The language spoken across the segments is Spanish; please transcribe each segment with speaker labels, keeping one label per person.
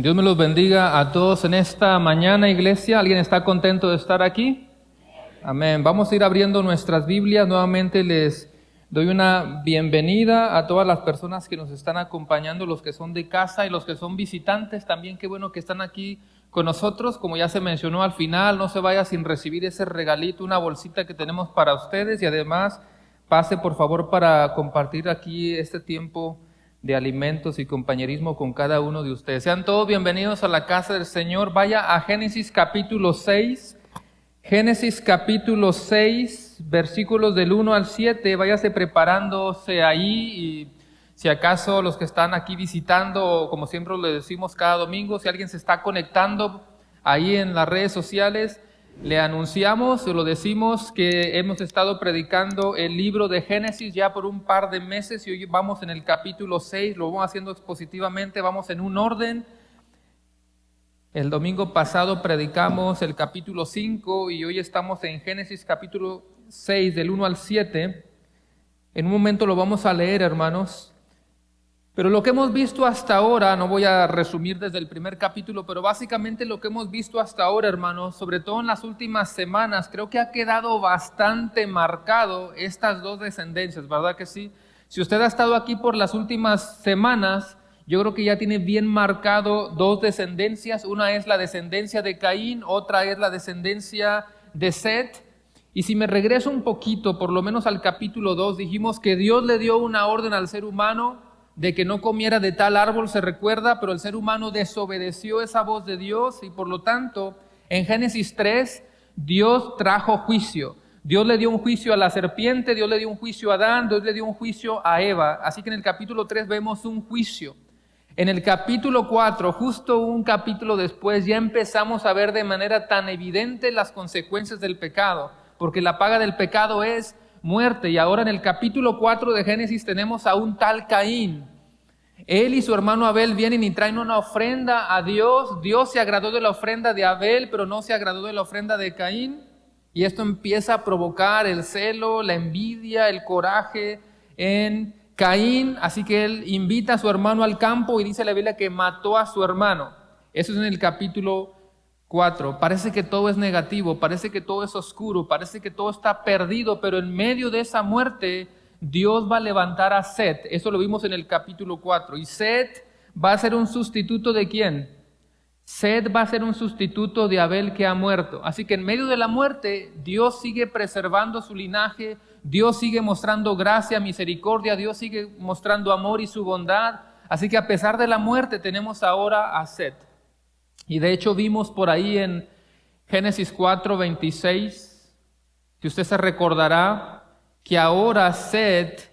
Speaker 1: Amén. Dios me los bendiga a todos en esta mañana, iglesia. ¿Alguien está contento de estar aquí? Amén. Vamos a ir abriendo nuestras Biblias. Nuevamente les doy una bienvenida a todas las personas que nos están acompañando, los que son de casa y los que son visitantes. También qué bueno que están aquí con nosotros. Como ya se mencionó al final, no se vaya sin recibir ese regalito, una bolsita que tenemos para ustedes. Y además, pase por favor para compartir aquí este tiempo de alimentos y compañerismo con cada uno de ustedes. Sean todos bienvenidos a la casa del Señor. Vaya a Génesis capítulo 6. Génesis capítulo 6, versículos del 1 al 7. Váyase preparándose ahí y si acaso los que están aquí visitando, como siempre le decimos cada domingo, si alguien se está conectando ahí en las redes sociales, le anunciamos o lo decimos que hemos estado predicando el libro de Génesis ya por un par de meses y hoy vamos en el capítulo 6, lo vamos haciendo expositivamente, vamos en un orden. El domingo pasado predicamos el capítulo 5 y hoy estamos en Génesis capítulo 6 del 1 al 7. En un momento lo vamos a leer, hermanos. Pero lo que hemos visto hasta ahora, no voy a resumir desde el primer capítulo, pero básicamente lo que hemos visto hasta ahora, hermanos, sobre todo en las últimas semanas, creo que ha quedado bastante marcado estas dos descendencias, ¿verdad que sí? Si usted ha estado aquí por las últimas semanas, yo creo que ya tiene bien marcado dos descendencias. Una es la descendencia de Caín, otra es la descendencia de Set. Y si me regreso un poquito, por lo menos al capítulo 2, dijimos que Dios le dio una orden al ser humano de que no comiera de tal árbol, se recuerda, pero el ser humano desobedeció esa voz de Dios y por lo tanto, en Génesis 3, Dios trajo juicio. Dios le dio un juicio a la serpiente, Dios le dio un juicio a Adán, Dios le dio un juicio a Eva. Así que en el capítulo 3 vemos un juicio. En el capítulo 4, justo un capítulo después, ya empezamos a ver de manera tan evidente las consecuencias del pecado, porque la paga del pecado es muerte. Y ahora en el capítulo 4 de Génesis tenemos a un tal Caín. Él y su hermano Abel vienen y traen una ofrenda a Dios. Dios se agradó de la ofrenda de Abel, pero no se agradó de la ofrenda de Caín. Y esto empieza a provocar el celo, la envidia, el coraje en Caín. Así que él invita a su hermano al campo y dice la Biblia que mató a su hermano. Eso es en el capítulo 4. Parece que todo es negativo, parece que todo es oscuro, parece que todo está perdido, pero en medio de esa muerte Dios va a levantar a Set. Eso lo vimos en el capítulo 4. Y Set va a ser un sustituto ¿de quién? Set va a ser un sustituto de Abel que ha muerto. Así que en medio de la muerte Dios sigue preservando su linaje, Dios sigue mostrando gracia, misericordia, Dios sigue mostrando amor y su bondad. Así que a pesar de la muerte tenemos ahora a Set. Y de hecho vimos por ahí en Génesis 4:26, que usted se recordará que ahora Set,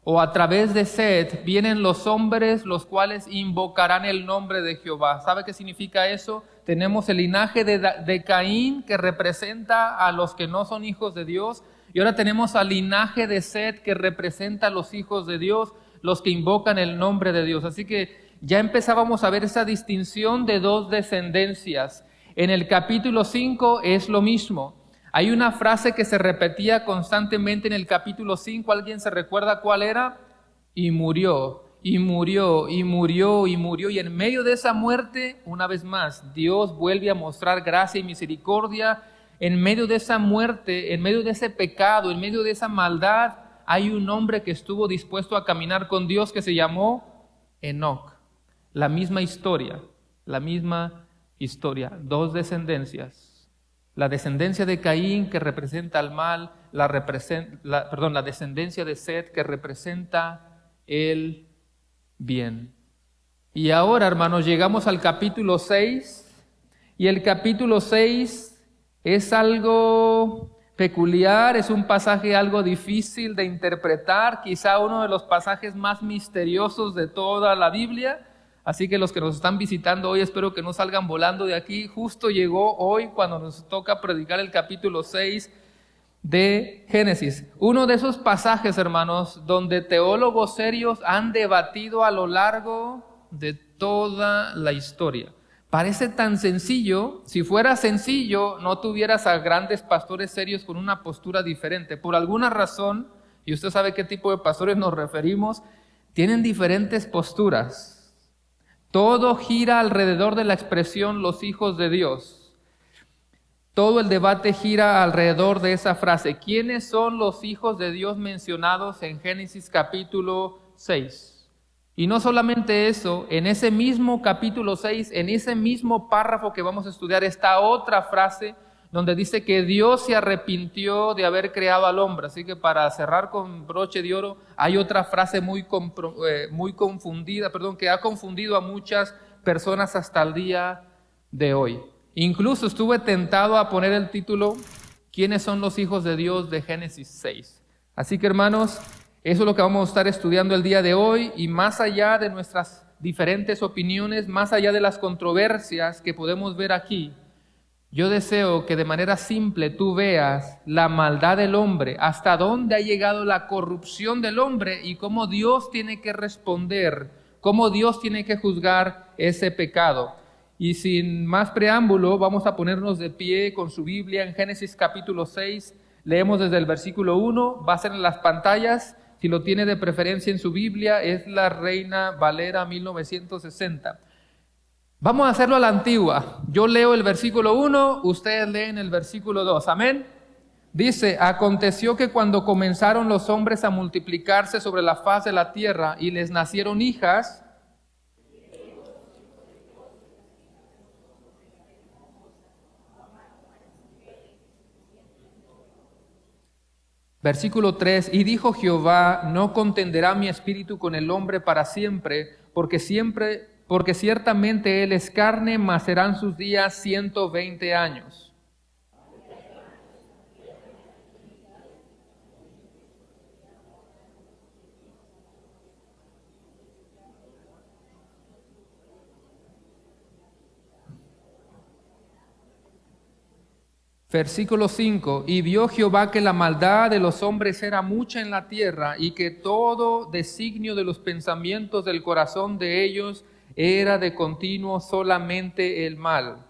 Speaker 1: o a través de Set, vienen los hombres los cuales invocarán el nombre de Jehová. ¿Sabe qué significa eso? Tenemos el linaje de Caín que representa a los que no son hijos de Dios, y ahora tenemos al linaje de Set que representa a los hijos de Dios, los que invocan el nombre de Dios. Así que ya empezábamos a ver esa distinción de dos descendencias. En el capítulo 5 es lo mismo. Hay una frase que se repetía constantemente en el capítulo 5. ¿Alguien se recuerda cuál era? Y murió, y murió, y murió, y murió. Y en medio de esa muerte, una vez más, Dios vuelve a mostrar gracia y misericordia. En medio de esa muerte, en medio de ese pecado, en medio de esa maldad, hay un hombre que estuvo dispuesto a caminar con Dios que se llamó Enoc. La misma historia, dos descendencias. La descendencia de Caín que representa el mal, la descendencia de Set que representa el bien. Y ahora, hermanos, llegamos al capítulo 6 y el capítulo 6 es algo peculiar, es un pasaje algo difícil de interpretar, quizá uno de los pasajes más misteriosos de toda la Biblia. Así que los que nos están visitando hoy, espero que no salgan volando de aquí. Justo llegó hoy cuando nos toca predicar el capítulo 6 de Génesis. Uno de esos pasajes, hermanos, donde teólogos serios han debatido a lo largo de toda la historia. Parece tan sencillo. Si fuera sencillo, no tuvieras a grandes pastores serios con una postura diferente. Por alguna razón, y usted sabe qué tipo de pastores nos referimos, tienen diferentes posturas. Todo gira alrededor de la expresión los hijos de Dios. Todo el debate gira alrededor de esa frase. ¿Quiénes son los hijos de Dios mencionados en Génesis capítulo 6? Y no solamente eso, en ese mismo capítulo 6, en ese mismo párrafo que vamos a estudiar, está otra frase donde dice que Dios se arrepintió de haber creado al hombre. Así que para cerrar con broche de oro, hay otra frase muy confundida, que ha confundido a muchas personas hasta el día de hoy. Incluso estuve tentado a poner el título, ¿quiénes son los hijos de Dios?, de Génesis 6. Así que, hermanos, eso es lo que vamos a estar estudiando el día de hoy, y más allá de nuestras diferentes opiniones, más allá de las controversias que podemos ver aquí, yo deseo que de manera simple tú veas la maldad del hombre, hasta dónde ha llegado la corrupción del hombre y cómo Dios tiene que responder, cómo Dios tiene que juzgar ese pecado. Y sin más preámbulo, vamos a ponernos de pie con su Biblia en Génesis capítulo 6. Leemos desde el versículo 1, va a ser en las pantallas. Si lo tiene de preferencia en su Biblia, es la Reina Valera 1960. Vamos a hacerlo a la antigua. Yo leo el versículo 1, ustedes leen el versículo 2. Amén. Dice, aconteció que cuando comenzaron los hombres a multiplicarse sobre la faz de la tierra y les nacieron hijas, versículo 3, y dijo Jehová, no contenderá mi espíritu con el hombre para siempre, porque ciertamente él es carne, mas serán sus días 120 años. Versículo 5, y vio Jehová que la maldad de los hombres era mucha en la tierra, y que todo designio de los pensamientos del corazón de ellos era de continuo solamente el mal.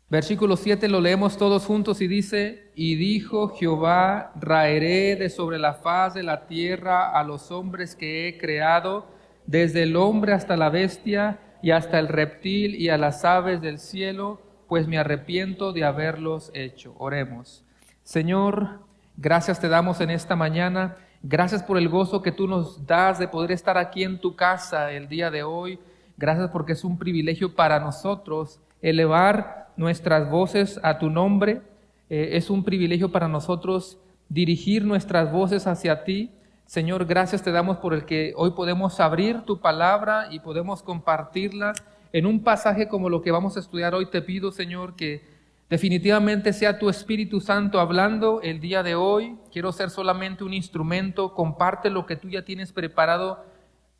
Speaker 1: Versículo 7 lo leemos todos juntos y dice, y dijo Jehová, raeré de sobre la faz de la tierra a los hombres que he creado, desde el hombre hasta la bestia y hasta el reptil y a las aves del cielo, pues me arrepiento de haberlos hecho. Oremos. Señor, gracias te damos en esta mañana. Gracias por el gozo que tú nos das de poder estar aquí en tu casa el día de hoy. Gracias porque es un privilegio para nosotros elevar nuestras voces a tu nombre. Es un privilegio para nosotros dirigir nuestras voces hacia ti. Señor, gracias te damos por el que hoy podemos abrir tu palabra y podemos compartirla en un pasaje como lo que vamos a estudiar hoy. Te pido, Señor, que definitivamente sea tu Espíritu Santo hablando el día de hoy. Quiero ser solamente un instrumento. Comparte lo que tú ya tienes preparado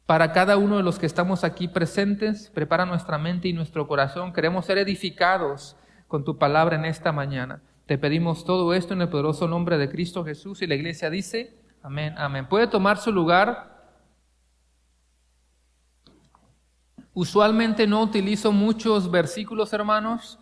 Speaker 1: para cada uno de los que estamos aquí presentes. Prepara nuestra mente y nuestro corazón. Queremos ser edificados con tu palabra en esta mañana. Te pedimos todo esto en el poderoso nombre de Cristo Jesús, y la iglesia dice... Amén, amén. ¿Puede tomar su lugar? Usualmente no utilizo muchos versículos, hermanos.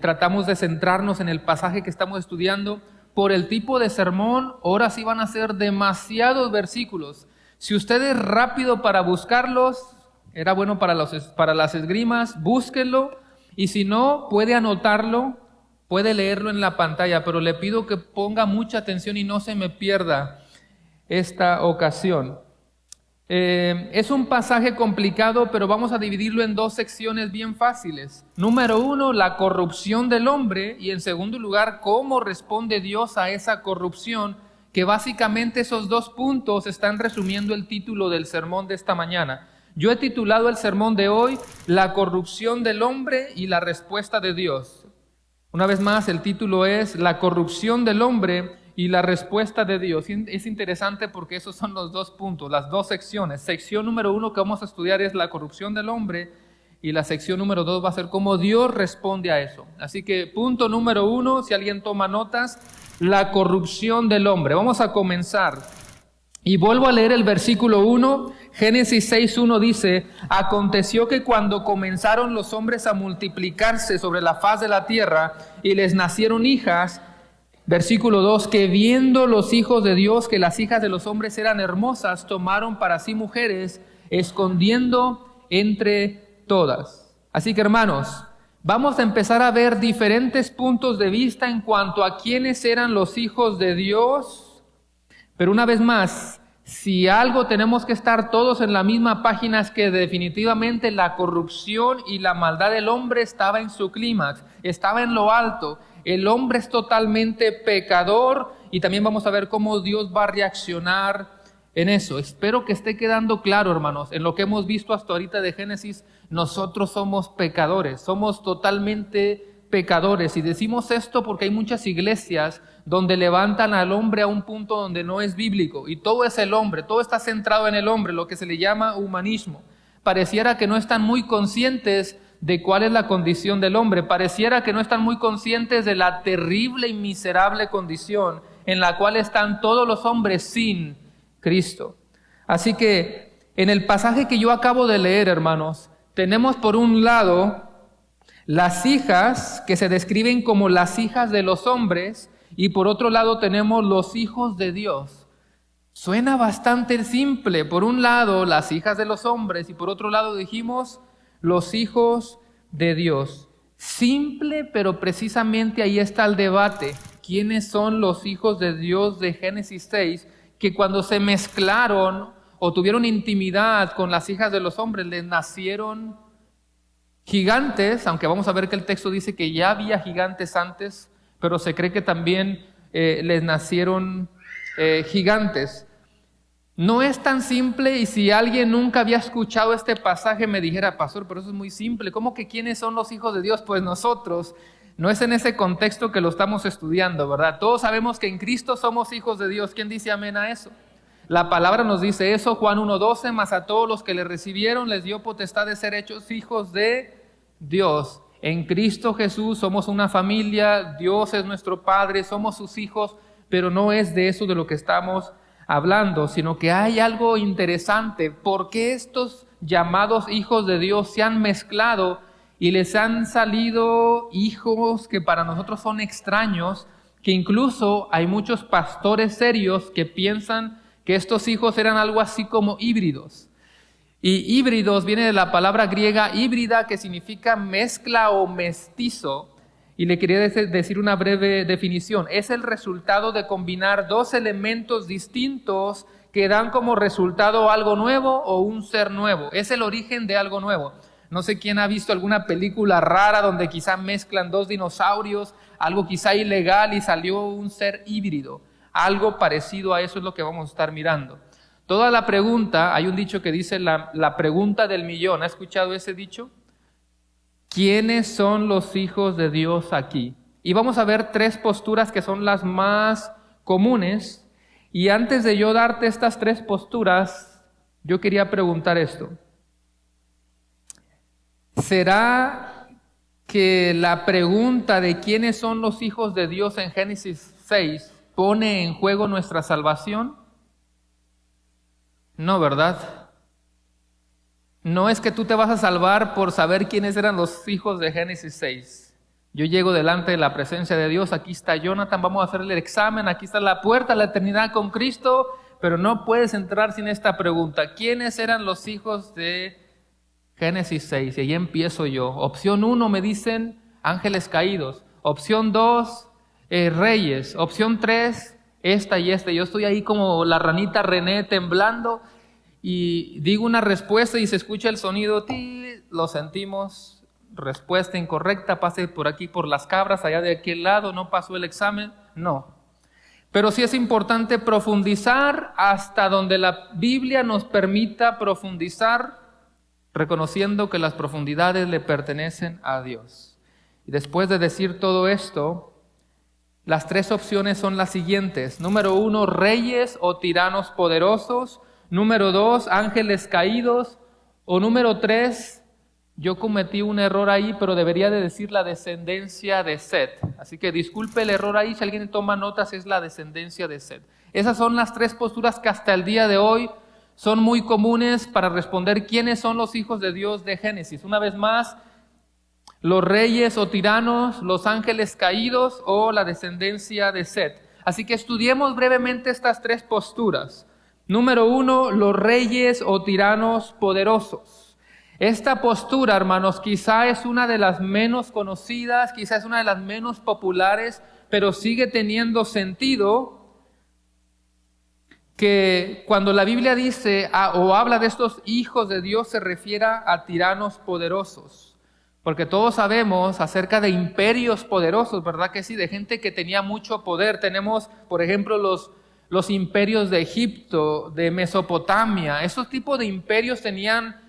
Speaker 1: Tratamos de centrarnos en el pasaje que estamos estudiando. Por el tipo de sermón, ahora sí van a ser demasiados versículos. Si usted es rápido para buscarlos, era bueno para las esgrimas, búsquenlo. Y si no, puede anotarlo, puede leerlo en la pantalla. Pero le pido que ponga mucha atención y no se me pierda esta ocasión. Es un pasaje complicado, pero vamos a dividirlo en dos secciones bien fáciles. Número 1, la corrupción del hombre, y en segundo lugar, cómo responde Dios a esa corrupción, que básicamente esos dos puntos están resumiendo el título del sermón de esta mañana. Yo he titulado el sermón de hoy, La corrupción del hombre y la respuesta de Dios. Una vez más, el título es La corrupción del hombre y la respuesta de Dios. Es interesante porque esos son los dos puntos, las dos secciones. Sección número 1 que vamos a estudiar es la corrupción del hombre, y la sección número 2 va a ser cómo Dios responde a eso. Así que punto número 1, si alguien toma notas, la corrupción del hombre. Vamos a comenzar. Y vuelvo a leer el versículo 1, Génesis 6:1 dice, aconteció que cuando comenzaron los hombres a multiplicarse sobre la faz de la tierra y les nacieron hijas, Versículo 2, que viendo los hijos de Dios que las hijas de los hombres eran hermosas, tomaron para sí mujeres, escondiendo entre todas. Así que hermanos, vamos a empezar a ver diferentes puntos de vista en cuanto a quiénes eran los hijos de Dios. Pero una vez más, si algo tenemos que estar todos en la misma página es que definitivamente la corrupción y la maldad del hombre estaba en su clímax, estaba en lo alto. El hombre es totalmente pecador y también vamos a ver cómo Dios va a reaccionar en eso. Espero que esté quedando claro, hermanos, en lo que hemos visto hasta ahorita de Génesis, nosotros somos pecadores, somos totalmente pecadores. Y decimos esto porque hay muchas iglesias donde levantan al hombre a un punto donde no es bíblico y todo es el hombre, todo está centrado en el hombre, lo que se le llama humanismo. Pareciera que no están muy conscientes de cuál es la condición del hombre, pareciera que no están muy conscientes de la terrible y miserable condición en la cual están todos los hombres sin Cristo. Así que en el pasaje que yo acabo de leer, hermanos, tenemos por un lado las hijas que se describen como las hijas de los hombres y por otro lado tenemos los hijos de Dios. Suena bastante simple, por un lado las hijas de los hombres y por otro lado dijimos los hijos de Dios. Simple, pero precisamente ahí está el debate. ¿Quiénes son los hijos de Dios de Génesis 6? Que cuando se mezclaron o tuvieron intimidad con las hijas de los hombres, les nacieron gigantes, aunque vamos a ver que el texto dice que ya había gigantes antes, pero se cree que también les nacieron gigantes. No es tan simple y si alguien nunca había escuchado este pasaje me dijera, pastor, pero eso es muy simple, ¿cómo que quiénes son los hijos de Dios? Pues nosotros. No es en ese contexto que lo estamos estudiando, ¿verdad? Todos sabemos que en Cristo somos hijos de Dios. ¿Quién dice amén a eso? La palabra nos dice eso, Juan 1:12, mas a todos los que le recibieron les dio potestad de ser hechos hijos de Dios. En Cristo Jesús somos una familia, Dios es nuestro Padre, somos sus hijos, pero no es de eso de lo que estamos hablando, sino que hay algo interesante. ¿Por qué estos llamados hijos de Dios se han mezclado y les han salido hijos que para nosotros son extraños? Que incluso hay muchos pastores serios que piensan que estos hijos eran algo así como híbridos. Y híbridos viene de la palabra griega híbrida, que significa mezcla o mestizo. Y le quería decir una breve definición. Es el resultado de combinar dos elementos distintos que dan como resultado algo nuevo o un ser nuevo. Es el origen de algo nuevo. No sé quién ha visto alguna película rara donde quizá mezclan dos dinosaurios, algo quizá ilegal y salió un ser híbrido. Algo parecido a eso es lo que vamos a estar mirando. Toda la pregunta, hay un dicho que dice la pregunta del millón. ¿Ha escuchado ese dicho? ¿Quiénes son los hijos de Dios aquí? Y vamos a ver tres posturas que son las más comunes. Y antes de yo darte estas tres posturas, yo quería preguntar esto. ¿Será que la pregunta de quiénes son los hijos de Dios en Génesis 6 pone en juego nuestra salvación? No, ¿verdad? No es que tú te vas a salvar por saber quiénes eran los hijos de Génesis 6. Yo llego delante de la presencia de Dios, aquí está Jonathan, vamos a hacerle el examen, aquí está la puerta a la eternidad con Cristo, pero no puedes entrar sin esta pregunta. ¿Quiénes eran los hijos de Génesis 6? Y ahí empiezo yo. Opción 1 me dicen ángeles caídos. Opción 2, reyes. Opción 3, esta y esta. Yo estoy ahí como la ranita René temblando y digo una respuesta y se escucha el sonido, lo sentimos, respuesta incorrecta, pase por aquí por las cabras, allá de aquel lado, no pasó el examen, no. Pero sí es importante profundizar hasta donde la Biblia nos permita profundizar, reconociendo que las profundidades le pertenecen a Dios. Y después de decir todo esto, las tres opciones son las siguientes. Número 1, reyes o tiranos poderosos. Número 2, ángeles caídos. O número 3, yo cometí un error ahí, pero debería de decir la descendencia de Set. Así que disculpe el error ahí, si alguien toma notas, es la descendencia de Set. Esas son las tres posturas que hasta el día de hoy son muy comunes para responder quiénes son los hijos de Dios de Génesis. Una vez más, los reyes o tiranos, los ángeles caídos o la descendencia de Set. Así que estudiemos brevemente estas tres posturas. Número 1, los reyes o tiranos poderosos. Esta postura, hermanos, quizá es una de las menos conocidas, quizá es una de las menos populares, pero sigue teniendo sentido que cuando la Biblia dice o habla de estos hijos de Dios se refiere a tiranos poderosos. Porque todos sabemos acerca de imperios poderosos, ¿verdad que sí? De gente que tenía mucho poder. Tenemos, por ejemplo, los imperios de Egipto, de Mesopotamia. Esos tipos de imperios tenían,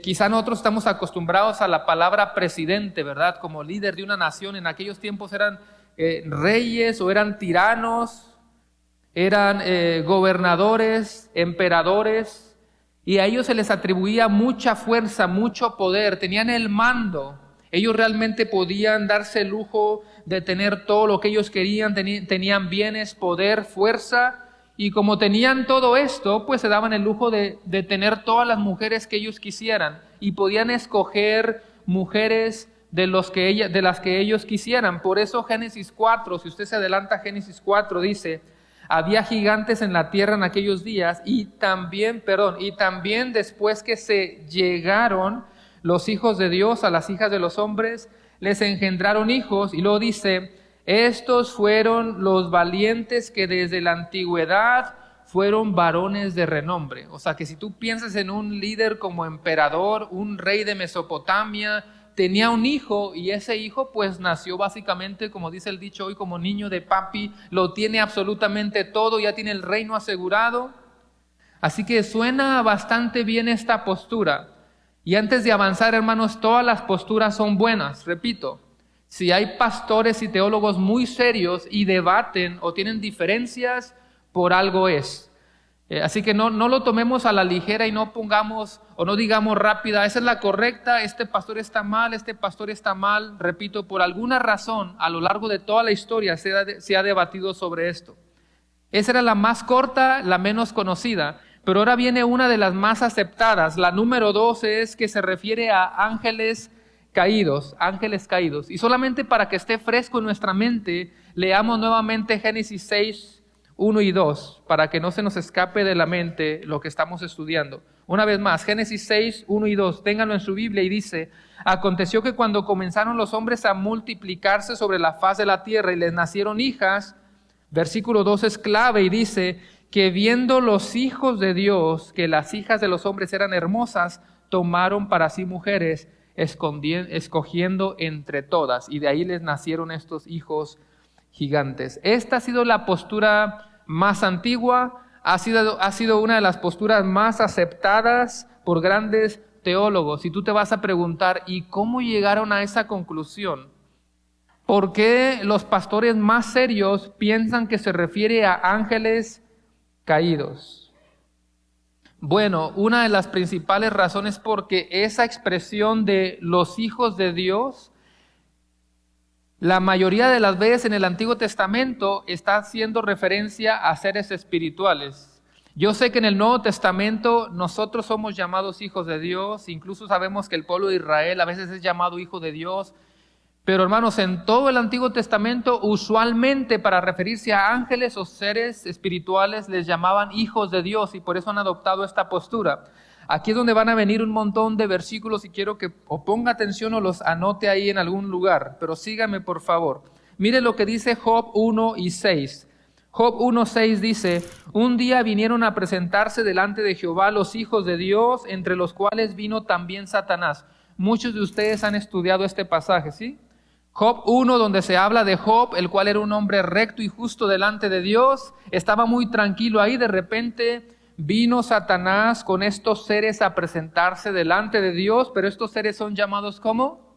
Speaker 1: quizá nosotros estamos acostumbrados a la palabra presidente, ¿verdad? Como líder de una nación. En aquellos tiempos eran reyes o eran tiranos, eran gobernadores, emperadores. Y a ellos se les atribuía mucha fuerza, mucho poder, tenían el mando. Ellos realmente podían darse el lujo de tener todo lo que ellos querían, tenían bienes, poder, fuerza. Y como tenían todo esto, pues se daban el lujo de tener todas las mujeres que ellos quisieran. Y podían escoger mujeres de las que ellos quisieran. Por eso Génesis 4, si usted se adelanta a Génesis 4, dice: había gigantes en la tierra en aquellos días y también después que se llegaron los hijos de Dios a las hijas de los hombres, les engendraron hijos. Y luego dice: estos fueron los valientes que desde la antigüedad fueron varones de renombre. O sea que si tú piensas en un líder como emperador, un rey de Mesopotamia, tenía un hijo y ese hijo pues nació básicamente, como dice el dicho hoy, como niño de papi, lo tiene absolutamente todo, ya tiene el reino asegurado. Así que suena bastante bien esta postura. Y antes de avanzar, hermanos, todas las posturas son buenas, repito. Si hay pastores y teólogos muy serios y debaten o tienen diferencias, por algo es. Así que no lo tomemos a la ligera y no pongamos o no digamos rápida, esa es la correcta, este pastor está mal. Repito, por alguna razón a lo largo de toda la historia se ha debatido sobre esto. Esa era la más corta, la menos conocida, pero ahora viene una de las más aceptadas. La número 2 es que se refiere a ángeles caídos. Y solamente para que esté fresco en nuestra mente, leamos nuevamente Génesis 6, 1 y 2, para que no se nos escape de la mente lo que estamos estudiando. Una vez más, Génesis 6, 1 y 2, ténganlo en su Biblia y dice: aconteció que cuando comenzaron los hombres a multiplicarse sobre la faz de la tierra y les nacieron hijas, versículo 2 es clave y dice que viendo los hijos de Dios que las hijas de los hombres eran hermosas, tomaron para sí mujeres, escogiendo entre todas, y de ahí les nacieron estos hijos gigantes. Esta ha sido la postura más antigua, ha sido una de las posturas más aceptadas por grandes teólogos. Y tú te vas a preguntar, ¿y cómo llegaron a esa conclusión? ¿Por qué los pastores más serios piensan que se refiere a ángeles caídos? Bueno, una de las principales razones es porque esa expresión de los hijos de Dios, la mayoría de las veces en el Antiguo Testamento está haciendo referencia a seres espirituales. Yo sé que en el Nuevo Testamento nosotros somos llamados hijos de Dios, incluso sabemos que el pueblo de Israel a veces es llamado hijo de Dios, pero hermanos, en todo el Antiguo Testamento usualmente para referirse a ángeles o seres espirituales les llamaban hijos de Dios y por eso han adoptado esta postura. Aquí es donde van a venir un montón de versículos y quiero que o ponga atención o los anote ahí en algún lugar, pero sígame por favor. Mire lo que dice Job 1 y 6. Job 1:6 dice: un día vinieron a presentarse delante de Jehová los hijos de Dios, entre los cuales vino también Satanás. Muchos de ustedes han estudiado este pasaje, ¿sí? Job 1, donde se habla de Job, el cual era un hombre recto y justo delante de Dios, estaba muy tranquilo ahí, de repente vino Satanás con estos seres a presentarse delante de Dios, pero estos seres son llamados ¿cómo?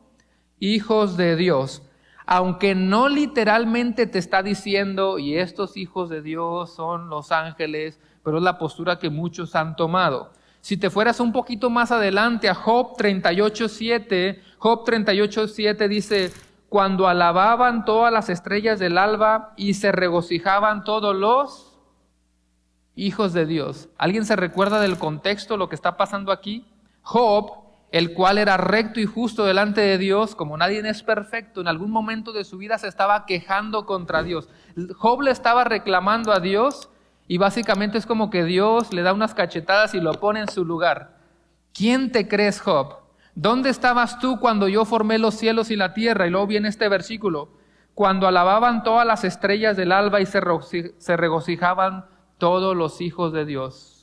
Speaker 1: Hijos de Dios. Aunque no literalmente te está diciendo, y estos hijos de Dios son los ángeles, pero es la postura que muchos han tomado. Si te fueras un poquito más adelante a Job 38:7 dice: cuando alababan todas las estrellas del alba y se regocijaban todos los hijos de Dios. ¿Alguien se recuerda del contexto, lo que está pasando aquí? Job el cual era recto y justo delante de Dios, como nadie es perfecto, en algún momento de su vida se estaba quejando contra Dios. Job le estaba reclamando a Dios y básicamente es como que Dios le da unas cachetadas y lo pone en su lugar. ¿Quién te crees, Job? ¿Dónde estabas tú cuando yo formé los cielos y la tierra? Y luego viene este versículo. Cuando alababan todas las estrellas del alba y se regocijaban todos los hijos de Dios.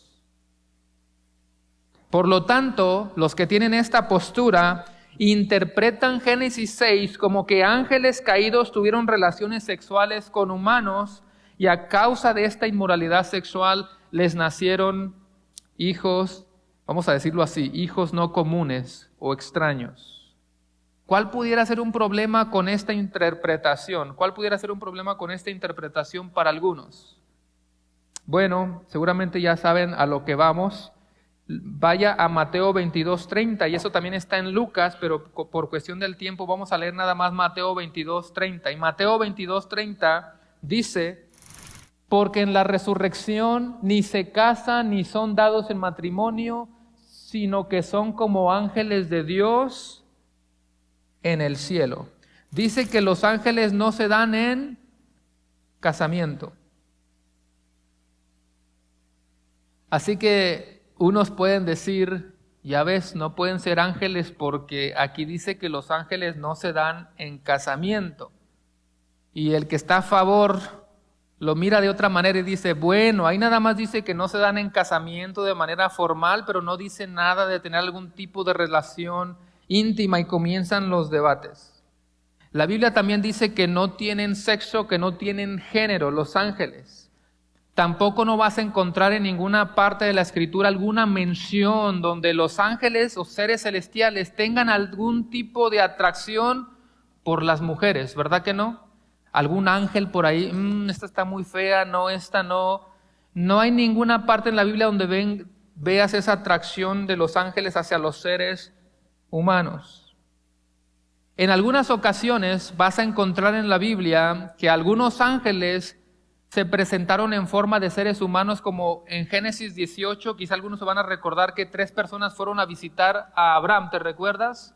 Speaker 1: Por lo tanto, los que tienen esta postura interpretan Génesis 6 como que ángeles caídos tuvieron relaciones sexuales con humanos y a causa de esta inmoralidad sexual les nacieron hijos, vamos a decirlo así, hijos no comunes o extraños. ¿Cuál pudiera ser un problema con esta interpretación? ¿Cuál pudiera ser un problema con esta interpretación para algunos? Bueno, seguramente ya saben a lo que vamos. Vaya a Mateo 22:30, y eso también está en Lucas, pero por cuestión del tiempo vamos a leer nada más Mateo 22:30. Y Mateo 22:30 dice: porque en la resurrección ni se casan ni son dados en matrimonio, sino que son como ángeles de Dios en el cielo. Dice que los ángeles no se dan en casamiento. Así que unos pueden decir, ya ves, no pueden ser ángeles porque aquí dice que los ángeles no se dan en casamiento. Y el que está a favor lo mira de otra manera y dice, bueno, ahí nada más dice que no se dan en casamiento de manera formal, pero no dice nada de tener algún tipo de relación íntima, y comienzan los debates. La Biblia también dice que no tienen sexo, que no tienen género, los ángeles. Tampoco no vas a encontrar en ninguna parte de la Escritura alguna mención donde los ángeles o seres celestiales tengan algún tipo de atracción por las mujeres, ¿verdad que no? Algún ángel por ahí, esta está muy fea, no, esta no. No hay ninguna parte en la Biblia donde veas esa atracción de los ángeles hacia los seres humanos. En algunas ocasiones vas a encontrar en la Biblia que algunos ángeles se presentaron en forma de seres humanos, como en Génesis 18, quizá algunos se van a recordar que 3 personas fueron a visitar a Abraham, ¿te recuerdas?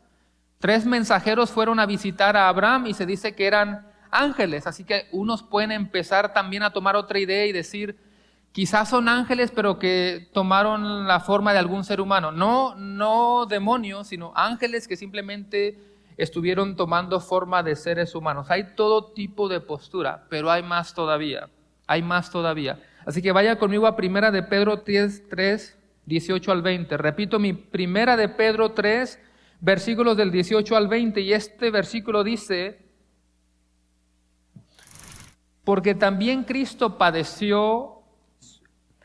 Speaker 1: 3 mensajeros fueron a visitar a Abraham y se dice que eran ángeles, así que unos pueden empezar también a tomar otra idea y decir, quizás son ángeles pero que tomaron la forma de algún ser humano, no demonios, sino ángeles que simplemente estuvieron tomando forma de seres humanos. Hay todo tipo de postura, pero hay más todavía. Hay más todavía. Así que vaya conmigo a Primera de Pedro 3, 18 al 20. Repito, mi Primera de Pedro 3, versículos del 18 al 20. Y este versículo dice, porque también Cristo padeció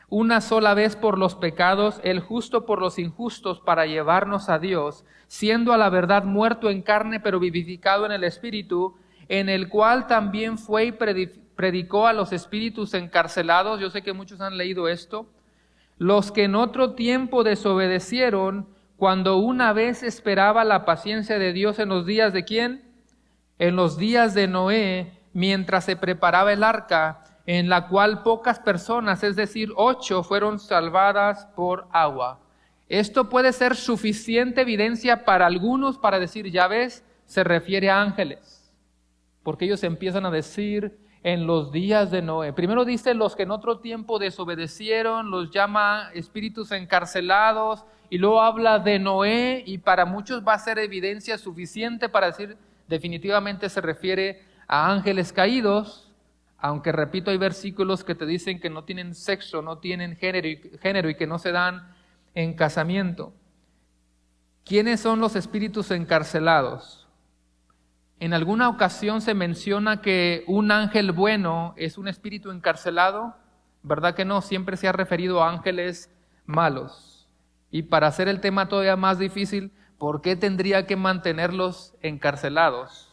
Speaker 1: una sola vez por los pecados, el justo por los injustos, para llevarnos a Dios, siendo a la verdad muerto en carne, pero vivificado en el Espíritu, en el cual también fue y predicó a los espíritus encarcelados. Yo sé que muchos han leído esto. Los que en otro tiempo desobedecieron, cuando una vez esperaba la paciencia de Dios en los días de ¿quién? En los días de Noé, mientras se preparaba el arca, en la cual pocas personas, es decir, 8, fueron salvadas por agua. Esto puede ser suficiente evidencia para algunos para decir, ya ves, se refiere a ángeles. Porque ellos empiezan a decir en los días de Noé. Primero dice los que en otro tiempo desobedecieron, los llama espíritus encarcelados, y luego habla de Noé, y para muchos va a ser evidencia suficiente para decir definitivamente se refiere a ángeles caídos, aunque repito, hay versículos que te dicen que no tienen sexo, no tienen género y que no se dan en casamiento. ¿Quiénes son los espíritus encarcelados? En alguna ocasión se menciona que un ángel bueno es un espíritu encarcelado, ¿verdad que no? Siempre se ha referido a ángeles malos. Y para hacer el tema todavía más difícil, ¿por qué tendría que mantenerlos encarcelados?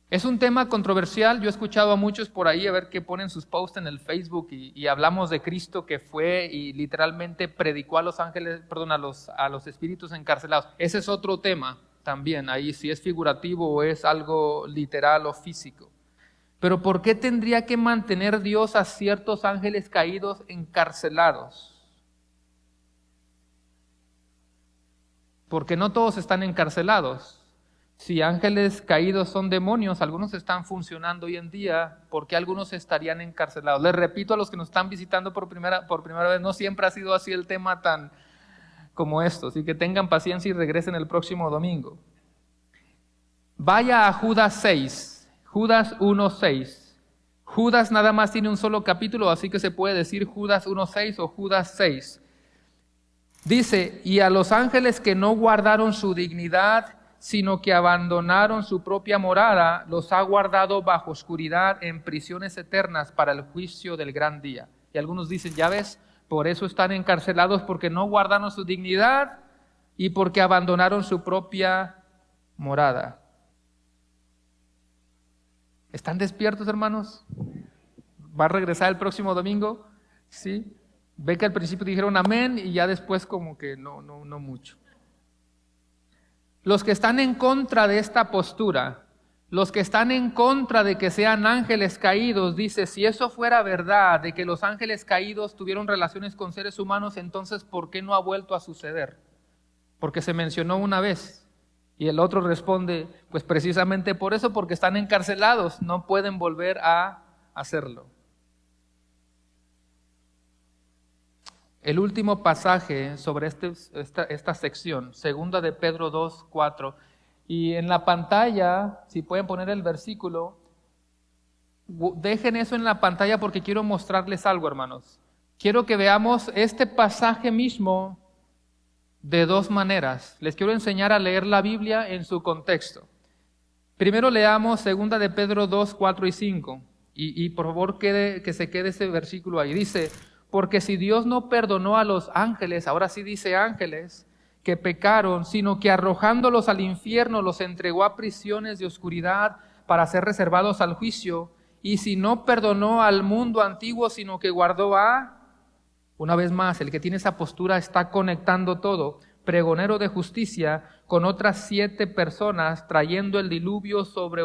Speaker 1: Es un tema controversial. Yo he escuchado a muchos por ahí a ver qué ponen sus posts en el Facebook y hablamos de Cristo que fue y literalmente predicó a los ángeles, perdón, a los espíritus encarcelados. Ese es otro tema también, ahí si es figurativo o es algo literal o físico. Pero ¿por qué tendría que mantener Dios a ciertos ángeles caídos encarcelados? porque no todos están encarcelados. Si ángeles caídos son demonios, algunos están funcionando hoy en día, ¿por qué algunos estarían encarcelados? Les repito a los que nos están visitando por primera vez, no siempre ha sido así el tema tan como esto, así que tengan paciencia y regresen el próximo domingo. Vaya a Judas 6, Judas 1:6. Judas nada más tiene un solo capítulo, así que se puede decir Judas 1:6 o Judas 6. Dice, y a los ángeles que no guardaron su dignidad, sino que abandonaron su propia morada, los ha guardado bajo oscuridad en prisiones eternas para el juicio del gran día. Y algunos dicen, ya ves, por eso están encarcelados, porque no guardaron su dignidad y porque abandonaron su propia morada. ¿Están despiertos, hermanos? ¿Va a regresar el próximo domingo? Sí. Ve que al principio dijeron amén y ya después como que no mucho. Los que están en contra de esta postura, los que están en contra de que sean ángeles caídos, dice, si eso fuera verdad, de que los ángeles caídos tuvieron relaciones con seres humanos, entonces ¿por qué no ha vuelto a suceder? Porque se mencionó una vez. Y el otro responde, pues precisamente por eso, porque están encarcelados, no pueden volver a hacerlo. El último pasaje sobre esta sección, 2 de Pedro 2:4, y en la pantalla, si pueden poner el versículo, dejen eso en la pantalla porque quiero mostrarles algo, hermanos. Quiero que veamos este pasaje mismo de dos maneras. Les quiero enseñar a leer la Biblia en su contexto. Primero leamos 2 de Pedro 2:4 y 5, y por favor que se quede ese versículo ahí. Dice, porque si Dios no perdonó a los ángeles, ahora sí dice ángeles, que pecaron, sino que arrojándolos al infierno los entregó a prisiones de oscuridad para ser reservados al juicio, y si no perdonó al mundo antiguo, sino que guardó una vez más, el que tiene esa postura está conectando todo, pregonero de justicia, con otras 7 personas, trayendo el diluvio sobre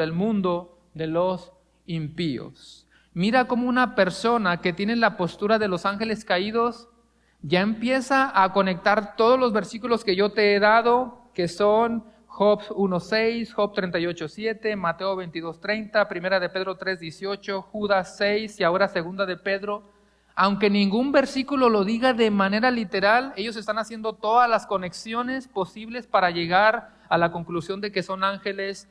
Speaker 1: el mundo de los impíos. Mira cómo una persona que tiene la postura de los ángeles caídos ya empieza a conectar todos los versículos que yo te he dado, que son Job 1:6, Job 38:7, Mateo 22:30, Primera de Pedro 3:18, Judas 6 y ahora Segunda de Pedro. Aunque ningún versículo lo diga de manera literal, ellos están haciendo todas las conexiones posibles para llegar a la conclusión de que son ángeles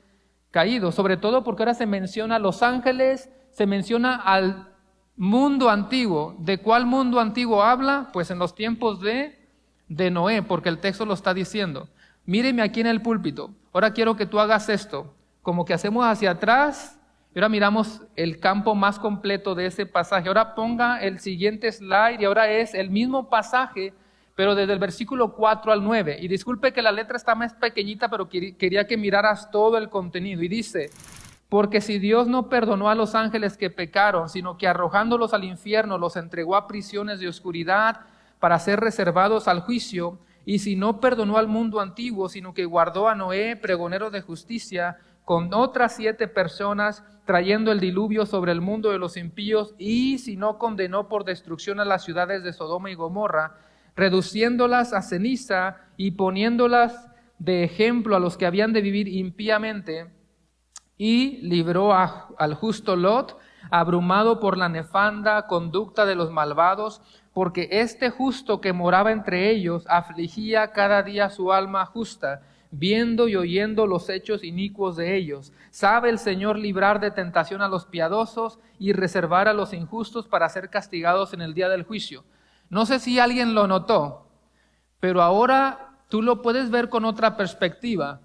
Speaker 1: caídos, sobre todo porque ahora se menciona a los ángeles, se menciona al mundo antiguo. ¿De cuál mundo antiguo habla? Pues en los tiempos de Noé, porque el texto lo está diciendo. Míreme aquí en el púlpito. Ahora quiero que tú hagas esto, como que hacemos hacia atrás, y ahora miramos el campo más completo de ese pasaje. Ahora ponga el siguiente slide, y ahora es el mismo pasaje, pero desde el versículo 4 al 9. Y disculpe que la letra está más pequeñita, pero quería que miraras todo el contenido. Y dice, porque si Dios no perdonó a los ángeles que pecaron, sino que arrojándolos al infierno los entregó a prisiones de oscuridad para ser reservados al juicio, y si no perdonó al mundo antiguo, sino que guardó a Noé, pregonero de justicia, con otras 7 personas, trayendo el diluvio sobre el mundo de los impíos, y si no condenó por destrucción a las ciudades de Sodoma y Gomorra, reduciéndolas a ceniza y poniéndolas de ejemplo a los que habían de vivir impíamente, y libró al justo Lot, abrumado por la nefanda conducta de los malvados, porque este justo que moraba entre ellos afligía cada día su alma justa, viendo y oyendo los hechos inicuos de ellos. Sabe el Señor librar de tentación a los piadosos y reservar a los injustos para ser castigados en el día del juicio. No sé si alguien lo notó, pero ahora tú lo puedes ver con otra perspectiva.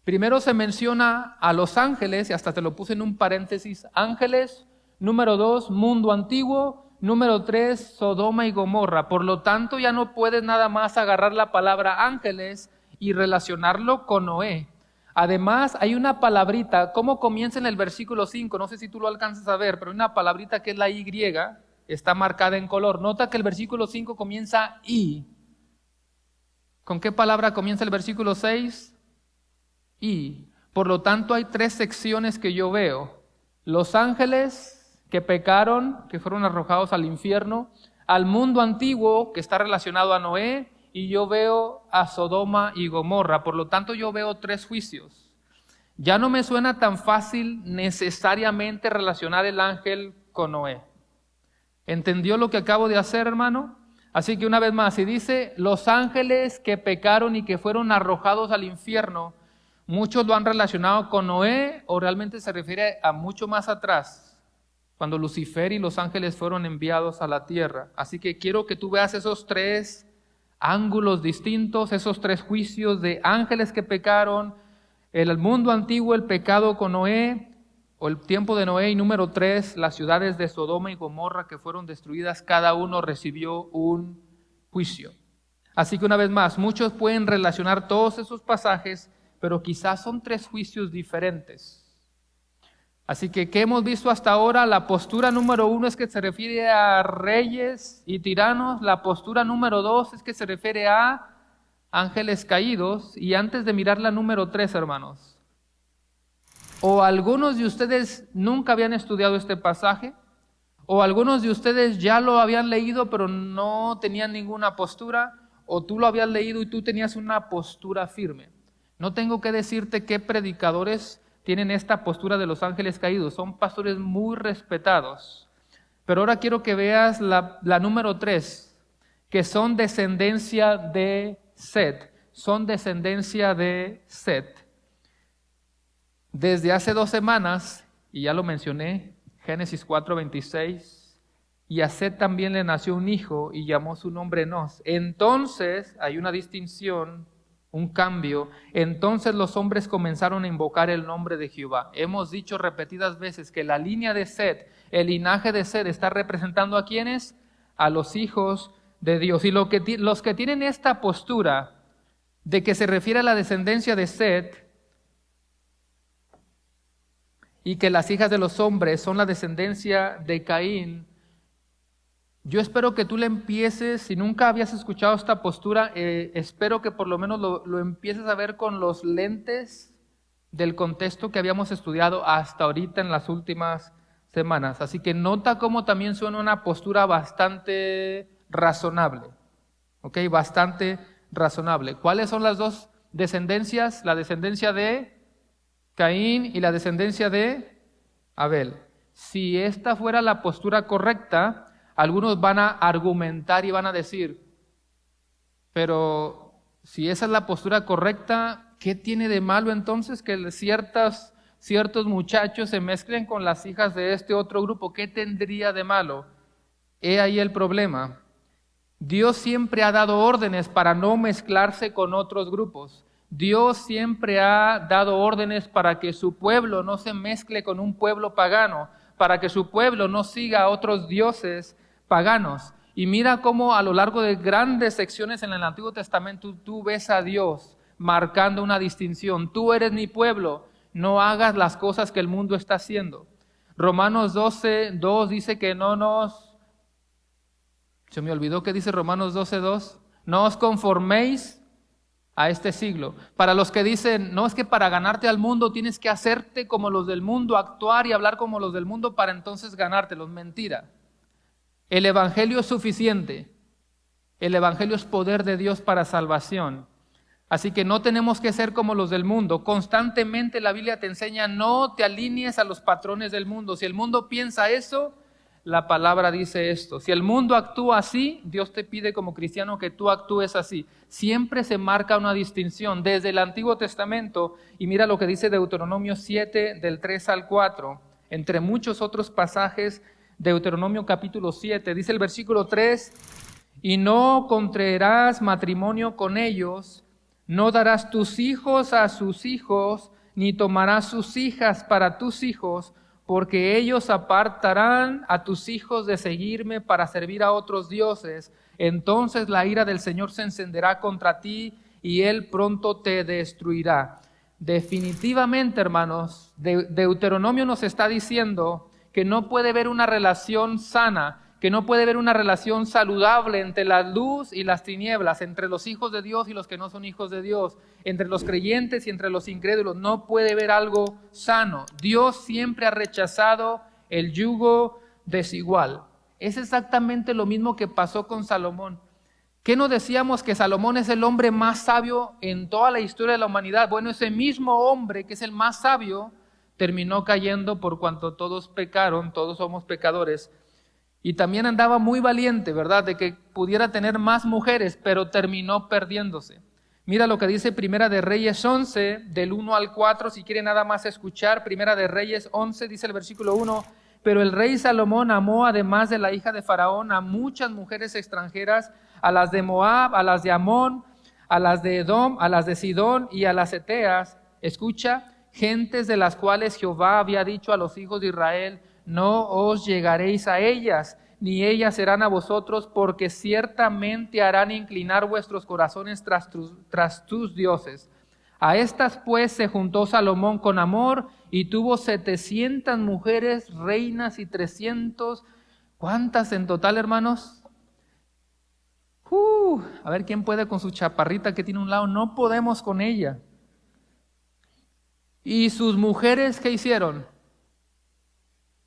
Speaker 1: Primero se menciona a los ángeles, y hasta te lo puse en un paréntesis, ángeles, número 2, mundo antiguo, número 3, Sodoma y Gomorra. Por lo tanto, ya no puedes nada más agarrar la palabra ángeles y relacionarlo con Noé. Además, hay una palabrita, ¿cómo comienza en el versículo 5? No sé si tú lo alcanzas a ver, pero hay una palabrita que es la Y, está marcada en color. Nota que el versículo 5 comienza I. ¿Con qué palabra comienza el versículo 6? Y, por lo tanto, hay 3 secciones que yo veo. Los ángeles que pecaron, que fueron arrojados al infierno, al mundo antiguo, que está relacionado a Noé, y yo veo a Sodoma y Gomorra. Por lo tanto, yo veo 3 juicios. Ya no me suena tan fácil necesariamente relacionar el ángel con Noé. ¿Entendió lo que acabo de hacer, hermano? Así que una vez más, si dice los ángeles que pecaron y que fueron arrojados al infierno, muchos lo han relacionado con Noé o realmente se refiere a mucho más atrás, cuando Lucifer y los ángeles fueron enviados a la tierra. Así que quiero que tú veas esos 3 ángulos distintos, esos 3 juicios de ángeles que pecaron, el mundo antiguo, el pecado con Noé, o el tiempo de Noé, y número 3, las ciudades de Sodoma y Gomorra que fueron destruidas, cada uno recibió un juicio. Así que una vez más, muchos pueden relacionar todos esos pasajes, pero quizás son 3 juicios diferentes. Así que, ¿qué hemos visto hasta ahora? La postura número 1 es que se refiere a reyes y tiranos. La postura número 2 es que se refiere a ángeles caídos. Y antes de mirar la número 3, hermanos, o algunos de ustedes nunca habían estudiado este pasaje, o algunos de ustedes ya lo habían leído pero no tenían ninguna postura, o tú lo habías leído y tú tenías una postura firme. No tengo que decirte qué predicadores tienen esta postura de los ángeles caídos, son pastores muy respetados. Pero ahora quiero que veas la número 3, que son descendencia de Set, son descendencia de Set. Desde hace 2 semanas, y ya lo mencioné, Génesis 4:26, y a Set también le nació un hijo y llamó su nombre Enos. Entonces, hay una distinción, un cambio. Entonces los hombres comenzaron a invocar el nombre de Jehová. Hemos dicho repetidas veces que la línea de Set, el linaje de Set, está representando a ¿quiénes? A los hijos de Dios. Y los que tienen esta postura de que se refiere a la descendencia de Set, y que las hijas de los hombres son la descendencia de Caín, yo espero que tú le empieces, si nunca habías escuchado esta postura, espero que por lo menos lo empieces a ver con los lentes del contexto que habíamos estudiado hasta ahorita en las últimas semanas. Así que nota cómo también suena una postura bastante razonable, ¿ok? Bastante razonable. ¿Cuáles son las 2 descendencias? La descendencia de Caín y la descendencia de Abel. Si esta fuera la postura correcta, algunos van a argumentar y van a decir, pero si esa es la postura correcta, ¿qué tiene de malo entonces que ciertos muchachos se mezclen con las hijas de este otro grupo? ¿Qué tendría de malo? He ahí el problema. Dios siempre ha dado órdenes para no mezclarse con otros grupos. Dios siempre ha dado órdenes para que su pueblo no se mezcle con un pueblo pagano, para que su pueblo no siga a otros dioses paganos. Y mira cómo a lo largo de grandes secciones en el Antiguo Testamento tú ves a Dios marcando una distinción. Tú eres mi pueblo, no hagas las cosas que el mundo está haciendo. Romanos 12:2 dice que se me olvidó que dice Romanos 12:2, no os conforméis a este siglo. Para los que dicen, no, es que para ganarte al mundo tienes que hacerte como los del mundo, actuar y hablar como los del mundo para entonces ganártelos. Mentira. El evangelio es suficiente. El evangelio es poder de Dios para salvación. Así que no tenemos que ser como los del mundo. Constantemente la Biblia te enseña, no te alinees a los patrones del mundo. Si el mundo piensa eso, la palabra dice esto. Si el mundo actúa así, Dios te pide como cristiano que tú actúes así. Siempre se marca una distinción desde el Antiguo Testamento. Y mira lo que dice Deuteronomio 7, del 3 al 4. Entre muchos otros pasajes, Deuteronomio capítulo 7, dice el versículo 3, y no contraerás matrimonio con ellos, no darás tus hijos a sus hijos, ni tomarás sus hijas para tus hijos, porque ellos apartarán a tus hijos de seguirme para servir a otros dioses. Entonces la ira del Señor se encenderá contra ti y Él pronto te destruirá. Definitivamente, hermanos, Deuteronomio nos está diciendo que no puede haber una relación sana, que no puede haber una relación saludable entre la luz y las tinieblas, entre los hijos de Dios y los que no son hijos de Dios, entre los creyentes y entre los incrédulos. No puede haber algo sano. Dios siempre ha rechazado el yugo desigual. Es exactamente lo mismo que pasó con Salomón. ¿Qué no decíamos que Salomón es el hombre más sabio en toda la historia de la humanidad? Bueno, ese mismo hombre que es el más sabio terminó cayendo por cuanto todos pecaron, todos somos pecadores. Y también andaba muy valiente, ¿verdad? De que pudiera tener más mujeres, pero terminó perdiéndose. Mira lo que dice Primera de Reyes 11, del 1 al 4, si quiere nada más escuchar. Primera de Reyes 11, dice el versículo 1, pero el rey Salomón amó, además de la hija de Faraón, a muchas mujeres extranjeras, a las de Moab, a las de Amón, a las de Edom, a las de Sidón y a las Eteas. Escucha, gentes de las cuales Jehová había dicho a los hijos de Israel, no os llegaréis a ellas, ni ellas serán a vosotros, porque ciertamente harán inclinar vuestros corazones tras tus dioses. A estas pues se juntó Salomón con amor y tuvo 700 mujeres, reinas y 300. ¿Cuántas en total, hermanos? A ver quién puede con su chaparrita que tiene un lado. No podemos con ella. ¿Y sus mujeres qué hicieron?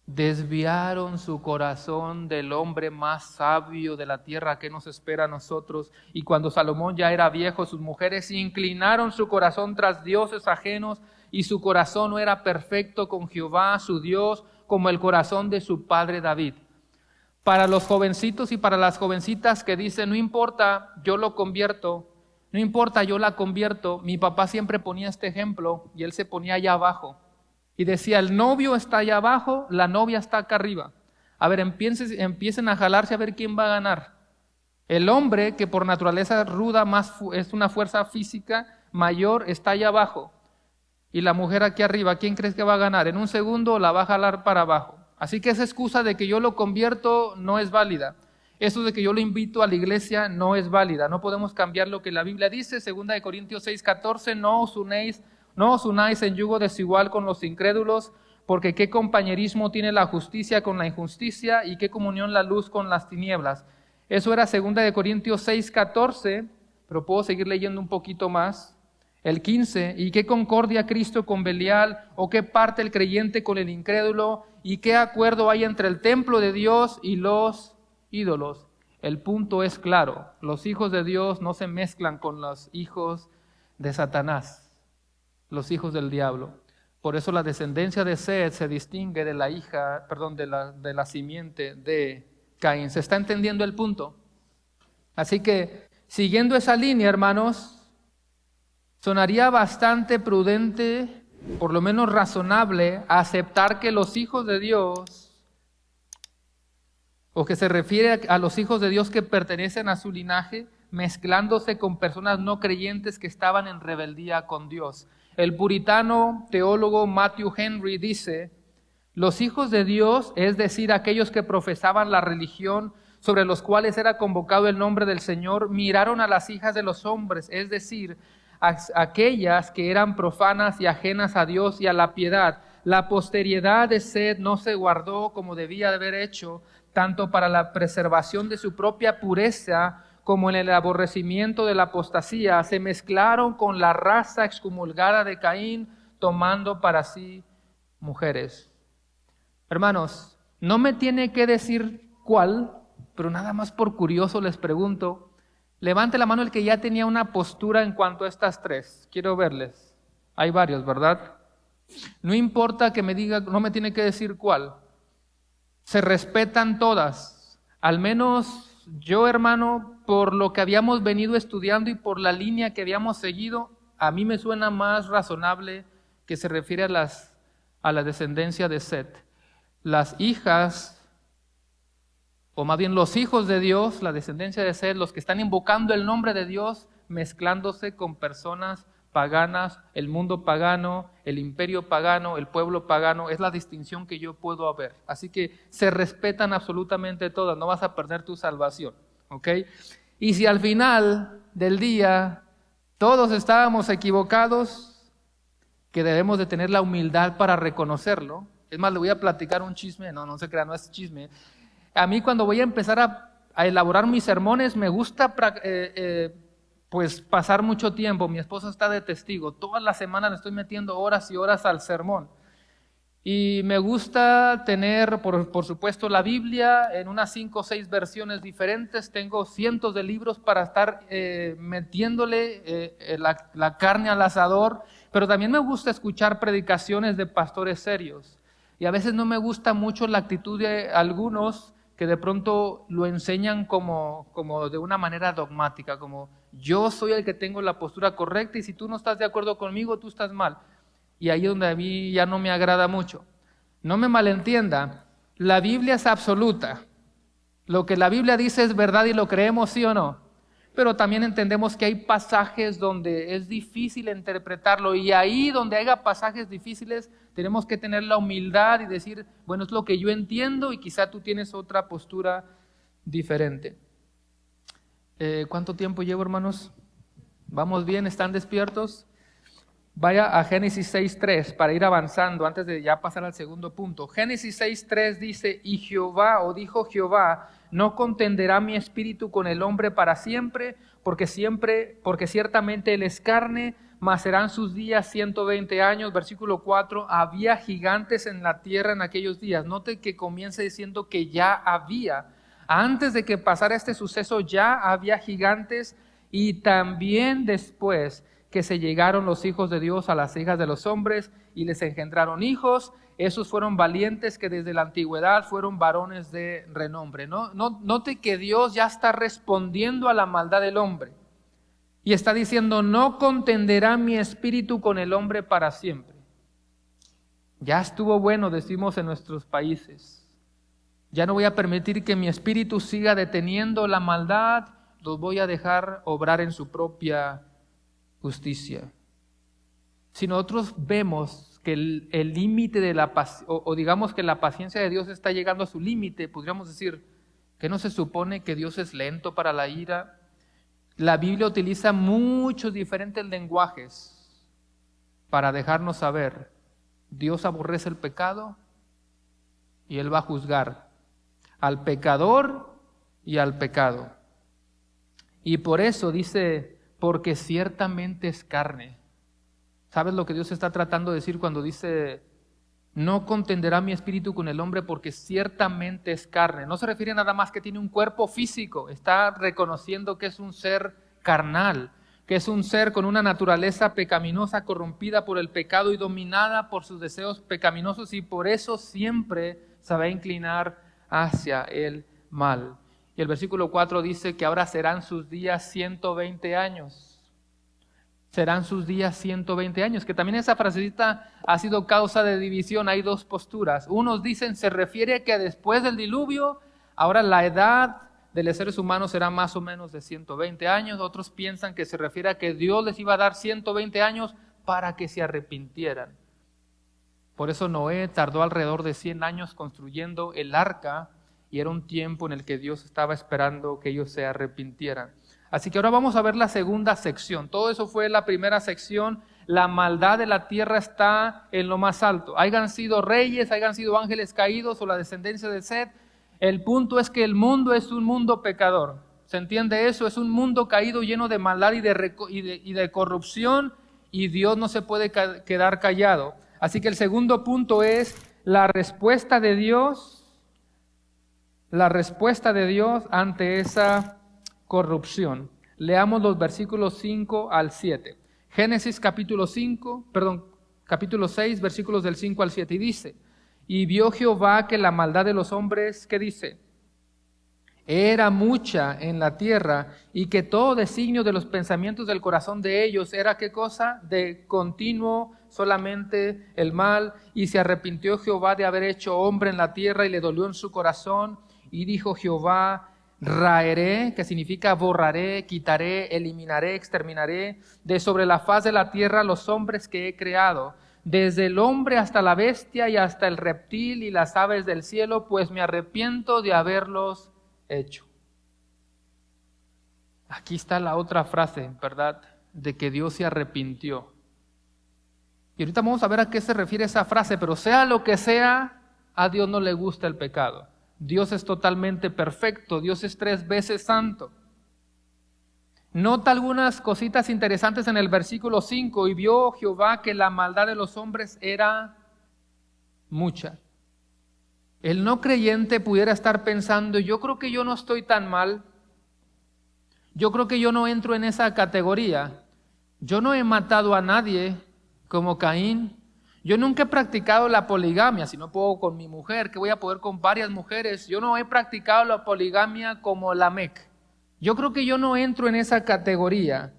Speaker 1: Desviaron su corazón del hombre más sabio de la tierra. ¿Qué nos espera a nosotros? Y cuando Salomón ya era viejo, sus mujeres inclinaron su corazón tras dioses ajenos, y su corazón no era perfecto con Jehová, su Dios, como el corazón de su padre David. Para los jovencitos y para las jovencitas que dicen, no importa, yo lo convierto, no importa, yo la convierto. Mi papá siempre ponía este ejemplo y él se ponía allá abajo. Y decía, el novio está allá abajo, la novia está acá arriba. A ver, empiecen a jalarse a ver quién va a ganar. El hombre, que por naturaleza ruda es una fuerza física mayor, está allá abajo. Y la mujer aquí arriba, ¿quién crees que va a ganar? En un segundo la va a jalar para abajo. Así que esa excusa de que yo lo convierto no es válida. Eso de que yo lo invito a la iglesia no es válida. No podemos cambiar lo que la Biblia dice. 2 Corintios 6:14, no os unáis en yugo desigual con los incrédulos, porque qué compañerismo tiene la justicia con la injusticia y qué comunión la luz con las tinieblas. Eso era 2 Corintios 6:14, pero puedo seguir leyendo un poquito más. El 15, y qué concordia Cristo con Belial, o qué parte el creyente con el incrédulo, y qué acuerdo hay entre el templo de Dios y los ídolos. El punto es claro, los hijos de Dios no se mezclan con los hijos de Satanás, los hijos del diablo. Por eso la descendencia de Seth se distingue de de la simiente de Caín. ¿Se está entendiendo el punto? Así que, siguiendo esa línea, hermanos, sonaría bastante prudente, por lo menos razonable, aceptar que los hijos de Dios, o que se refiere a los hijos de Dios que pertenecen a su linaje, mezclándose con personas no creyentes que estaban en rebeldía con Dios. El puritano teólogo Matthew Henry dice, los hijos de Dios, es decir, aquellos que profesaban la religión sobre los cuales era convocado el nombre del Señor, miraron a las hijas de los hombres, es decir, aquellas que eran profanas y ajenas a Dios y a la piedad. La posteridad de Seth no se guardó como debía de haber hecho, tanto para la preservación de su propia pureza como en el aborrecimiento de la apostasía. Se mezclaron con la raza excomulgada de Caín, tomando para sí mujeres. Hermanos, no me tiene que decir cuál, pero nada más por curioso les pregunto. Levante la mano el que ya tenía una postura en cuanto a estas tres. Quiero verles. Hay varios, ¿verdad? No importa que me diga, no me tiene que decir cuál. Se respetan todas. Al menos yo, hermano, por lo que habíamos venido estudiando y por la línea que habíamos seguido, a mí me suena más razonable que se refiere a la descendencia de Seth. Las hijas, o más bien los hijos de Dios, la descendencia de Seth, los que están invocando el nombre de Dios, mezclándose con personas paganas, el mundo pagano, el imperio pagano, el pueblo pagano, es la distinción que yo puedo ver. Así que se respetan absolutamente todas, no vas a perder tu salvación, ¿ok? Y si al final del día todos estábamos equivocados, que debemos de tener la humildad para reconocerlo. Es más, le voy a platicar un chisme, no se crea, no es chisme. A mí cuando voy a empezar a elaborar mis sermones, me gusta pues pasar mucho tiempo. Mi esposa está de testigo. Toda la semana le estoy metiendo horas y horas al sermón. Y me gusta tener, por supuesto, la Biblia en unas 5 o 6 versiones diferentes. Tengo cientos de libros para estar metiéndole la carne al asador. Pero también me gusta escuchar predicaciones de pastores serios. Y a veces no me gusta mucho la actitud de algunos que de pronto lo enseñan como de una manera dogmática, como yo soy el que tengo la postura correcta y si tú no estás de acuerdo conmigo, tú estás mal. Y ahí es donde a mí ya no me agrada mucho. No me malentienda, la Biblia es absoluta. Lo que la Biblia dice es verdad y lo creemos, sí o no. Pero también entendemos que hay pasajes donde es difícil interpretarlo y ahí donde haya pasajes difíciles tenemos que tener la humildad y decir, bueno, es lo que yo entiendo y quizá tú tienes otra postura diferente. ¿Cuánto tiempo llevo, hermanos? ¿Vamos bien? ¿Están despiertos? Vaya a Génesis 6.3 para ir avanzando antes de ya pasar al segundo punto. Génesis 6.3 dice, y Jehová, o dijo Jehová, no contenderá mi espíritu con el hombre para siempre, porque ciertamente él es carne, mas serán sus días 120 años. Versículo 4, había gigantes en la tierra en aquellos días. Note que comienza diciendo que ya había. Antes de que pasara este suceso ya había gigantes y también después que se llegaron los hijos de Dios a las hijas de los hombres y les engendraron hijos. Esos fueron valientes que desde la antigüedad fueron varones de renombre. Note que Dios ya está respondiendo a la maldad del hombre y está diciendo, no contenderá mi espíritu con el hombre para siempre. Ya estuvo bueno, decimos en nuestros países. Ya no voy a permitir que mi espíritu siga deteniendo la maldad, los voy a dejar obrar en su propia justicia. Si nosotros vemos que el límite de la paciencia, o digamos que la paciencia de Dios está llegando a su límite, podríamos decir que no se supone que Dios es lento para la ira. La Biblia utiliza muchos diferentes lenguajes para dejarnos saber, Dios aborrece el pecado y Él va a juzgar al pecador y al pecado. Y por eso dice, porque ciertamente es carne. ¿Sabes lo que Dios está tratando de decir cuando dice, no contenderá mi espíritu con el hombre porque ciertamente es carne? No se refiere nada más que tiene un cuerpo físico, está reconociendo que es un ser carnal, que es un ser con una naturaleza pecaminosa, corrompida por el pecado y dominada por sus deseos pecaminosos y por eso siempre se va a inclinar hacia el mal. Y el versículo 4 dice que ahora serán sus días 120 años. Serán sus días 120 años, que también esa frasecita ha sido causa de división. Hay dos posturas. Unos dicen se refiere a que después del diluvio, ahora la edad de los seres humanos será más o menos de 120 años. Otros piensan que se refiere a que Dios les iba a dar 120 años para que se arrepintieran. Por eso Noé tardó alrededor de 100 años construyendo el arca, y era un tiempo en el que Dios estaba esperando que ellos se arrepintieran. Así que ahora vamos a ver la segunda sección. Todo eso fue la primera sección. La maldad de la tierra está en lo más alto. Hayan sido reyes, hayan sido ángeles caídos o la descendencia de Set. El punto es que el mundo es un mundo pecador. ¿Se entiende eso? Es un mundo caído lleno de maldad y de corrupción, y Dios no se puede quedar callado. Así que el segundo punto es la respuesta de Dios. La respuesta de Dios ante esa corrupción. Leamos los versículos 5 al 7. Génesis capítulo 6, versículos del 5 al 7. Y dice, y vio Jehová que la maldad de los hombres, ¿qué dice? Era mucha en la tierra, y que todo designio de los pensamientos del corazón de ellos era, ¿qué cosa? De continuo solamente el mal. Y se arrepintió Jehová de haber hecho hombre en la tierra, y le dolió en su corazón. Y dijo Jehová, raeré, que significa borraré, quitaré, eliminaré, exterminaré de sobre la faz de la tierra los hombres que he creado, desde el hombre hasta la bestia y hasta el reptil y las aves del cielo, pues me arrepiento de haberlos hecho. Aquí está la otra frase, ¿verdad? De que Dios se arrepintió. Y ahorita vamos a ver a qué se refiere esa frase, pero sea lo que sea, a Dios no le gusta el pecado. Dios es totalmente perfecto, Dios es 3 veces santo. Nota algunas cositas interesantes en el versículo 5, y vio Jehová que la maldad de los hombres era mucha. El no creyente pudiera estar pensando, yo creo que yo no estoy tan mal, yo creo que yo no entro en esa categoría, yo no he matado a nadie como Caín, yo nunca he practicado la poligamia, si no puedo con mi mujer, que voy a poder con varias mujeres, yo no he practicado la poligamia como Lamec, yo creo que yo no entro en esa categoría.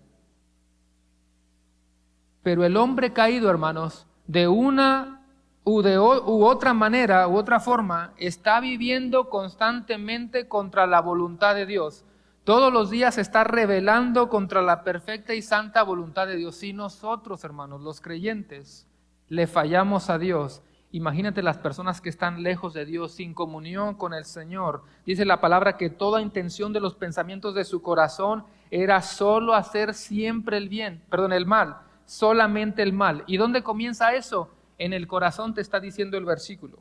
Speaker 1: Pero el hombre caído, hermanos, de una u otra manera, u otra forma, está viviendo constantemente contra la voluntad de Dios. Todos los días se está rebelando contra la perfecta y santa voluntad de Dios. Si nosotros, hermanos, los creyentes, le fallamos a Dios, imagínate las personas que están lejos de Dios, sin comunión con el Señor. Dice la palabra que toda intención de los pensamientos de su corazón era solo hacer siempre el mal, solamente el mal. ¿Y dónde comienza eso? En el corazón, te está diciendo el versículo.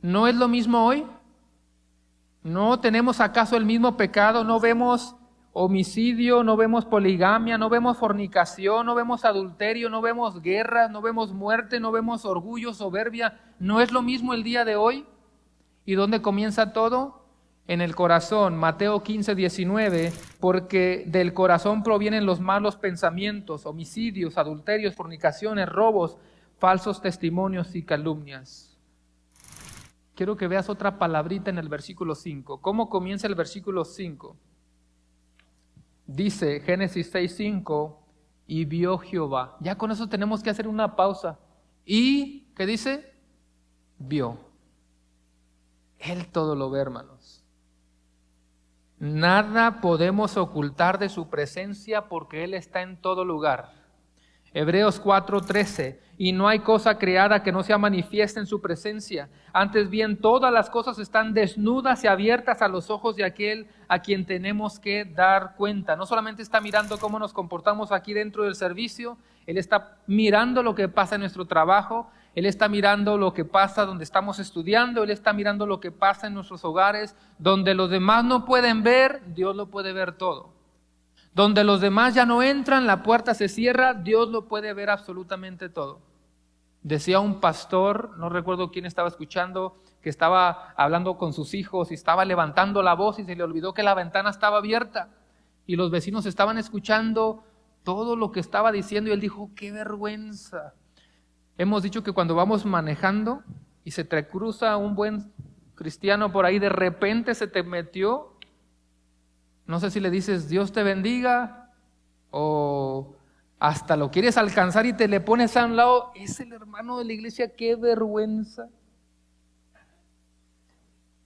Speaker 1: ¿No es lo mismo hoy? ¿No tenemos acaso el mismo pecado? ¿No vemos homicidio? ¿No vemos poligamia? ¿No vemos fornicación? ¿No vemos adulterio? ¿No vemos guerras? ¿No vemos muerte? ¿No vemos orgullo, soberbia? ¿No es lo mismo el día de hoy? ¿Y dónde comienza todo? En el corazón. Mateo 15:19, porque del corazón provienen los malos pensamientos, homicidios, adulterios, fornicaciones, robos, falsos testimonios y calumnias. Quiero que veas otra palabrita en el versículo 5. ¿Cómo comienza el versículo 5? Dice Génesis 6:5, y vio Jehová. Ya con eso tenemos que hacer una pausa. ¿Y qué dice? Vio. Él todo lo ve, hermanos. Nada podemos ocultar de su presencia porque Él está en todo lugar. Hebreos 4:13, y no hay cosa creada que no sea manifiesta en su presencia. Antes bien, todas las cosas están desnudas y abiertas a los ojos de aquel a quien tenemos que dar cuenta. No solamente está mirando cómo nos comportamos aquí dentro del servicio, Él está mirando lo que pasa en nuestro trabajo, Él está mirando lo que pasa donde estamos estudiando, Él está mirando lo que pasa en nuestros hogares, donde los demás no pueden ver, Dios lo puede ver todo. Donde los demás ya no entran, la puerta se cierra, Dios lo puede ver absolutamente todo. Decía un pastor, no recuerdo quién estaba escuchando, que estaba hablando con sus hijos y estaba levantando la voz y se le olvidó que la ventana estaba abierta. Y los vecinos estaban escuchando todo lo que estaba diciendo y él dijo, ¡qué vergüenza! Hemos dicho que cuando vamos manejando y se te cruza un buen cristiano por ahí, de repente se te metió. No sé si le dices Dios te bendiga o hasta lo quieres alcanzar y te le pones a un lado. Es el hermano de la iglesia, qué vergüenza.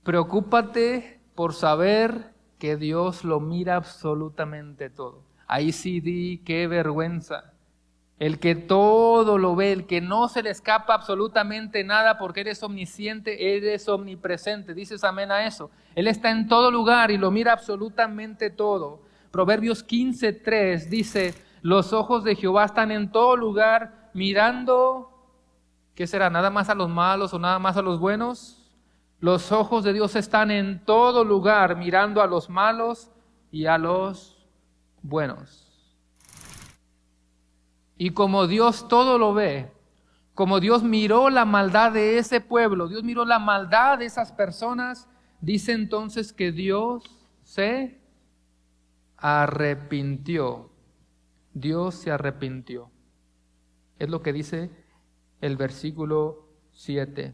Speaker 1: Preocúpate por saber que Dios lo mira absolutamente todo. Ahí sí di, qué vergüenza. El que todo lo ve, el que no se le escapa absolutamente nada porque eres omnisciente, eres omnipresente. Dices amén a eso. Él está en todo lugar y lo mira absolutamente todo. Proverbios 15:3 dice, los ojos de Jehová están en todo lugar mirando, ¿qué será? ¿Nada más a los malos o nada más a los buenos? Los ojos de Dios están en todo lugar mirando a los malos y a los buenos. Y como Dios todo lo ve, como Dios miró la maldad de ese pueblo, Dios miró la maldad de esas personas, dice entonces que Dios se arrepintió. Dios se arrepintió. Es lo que dice el versículo 7.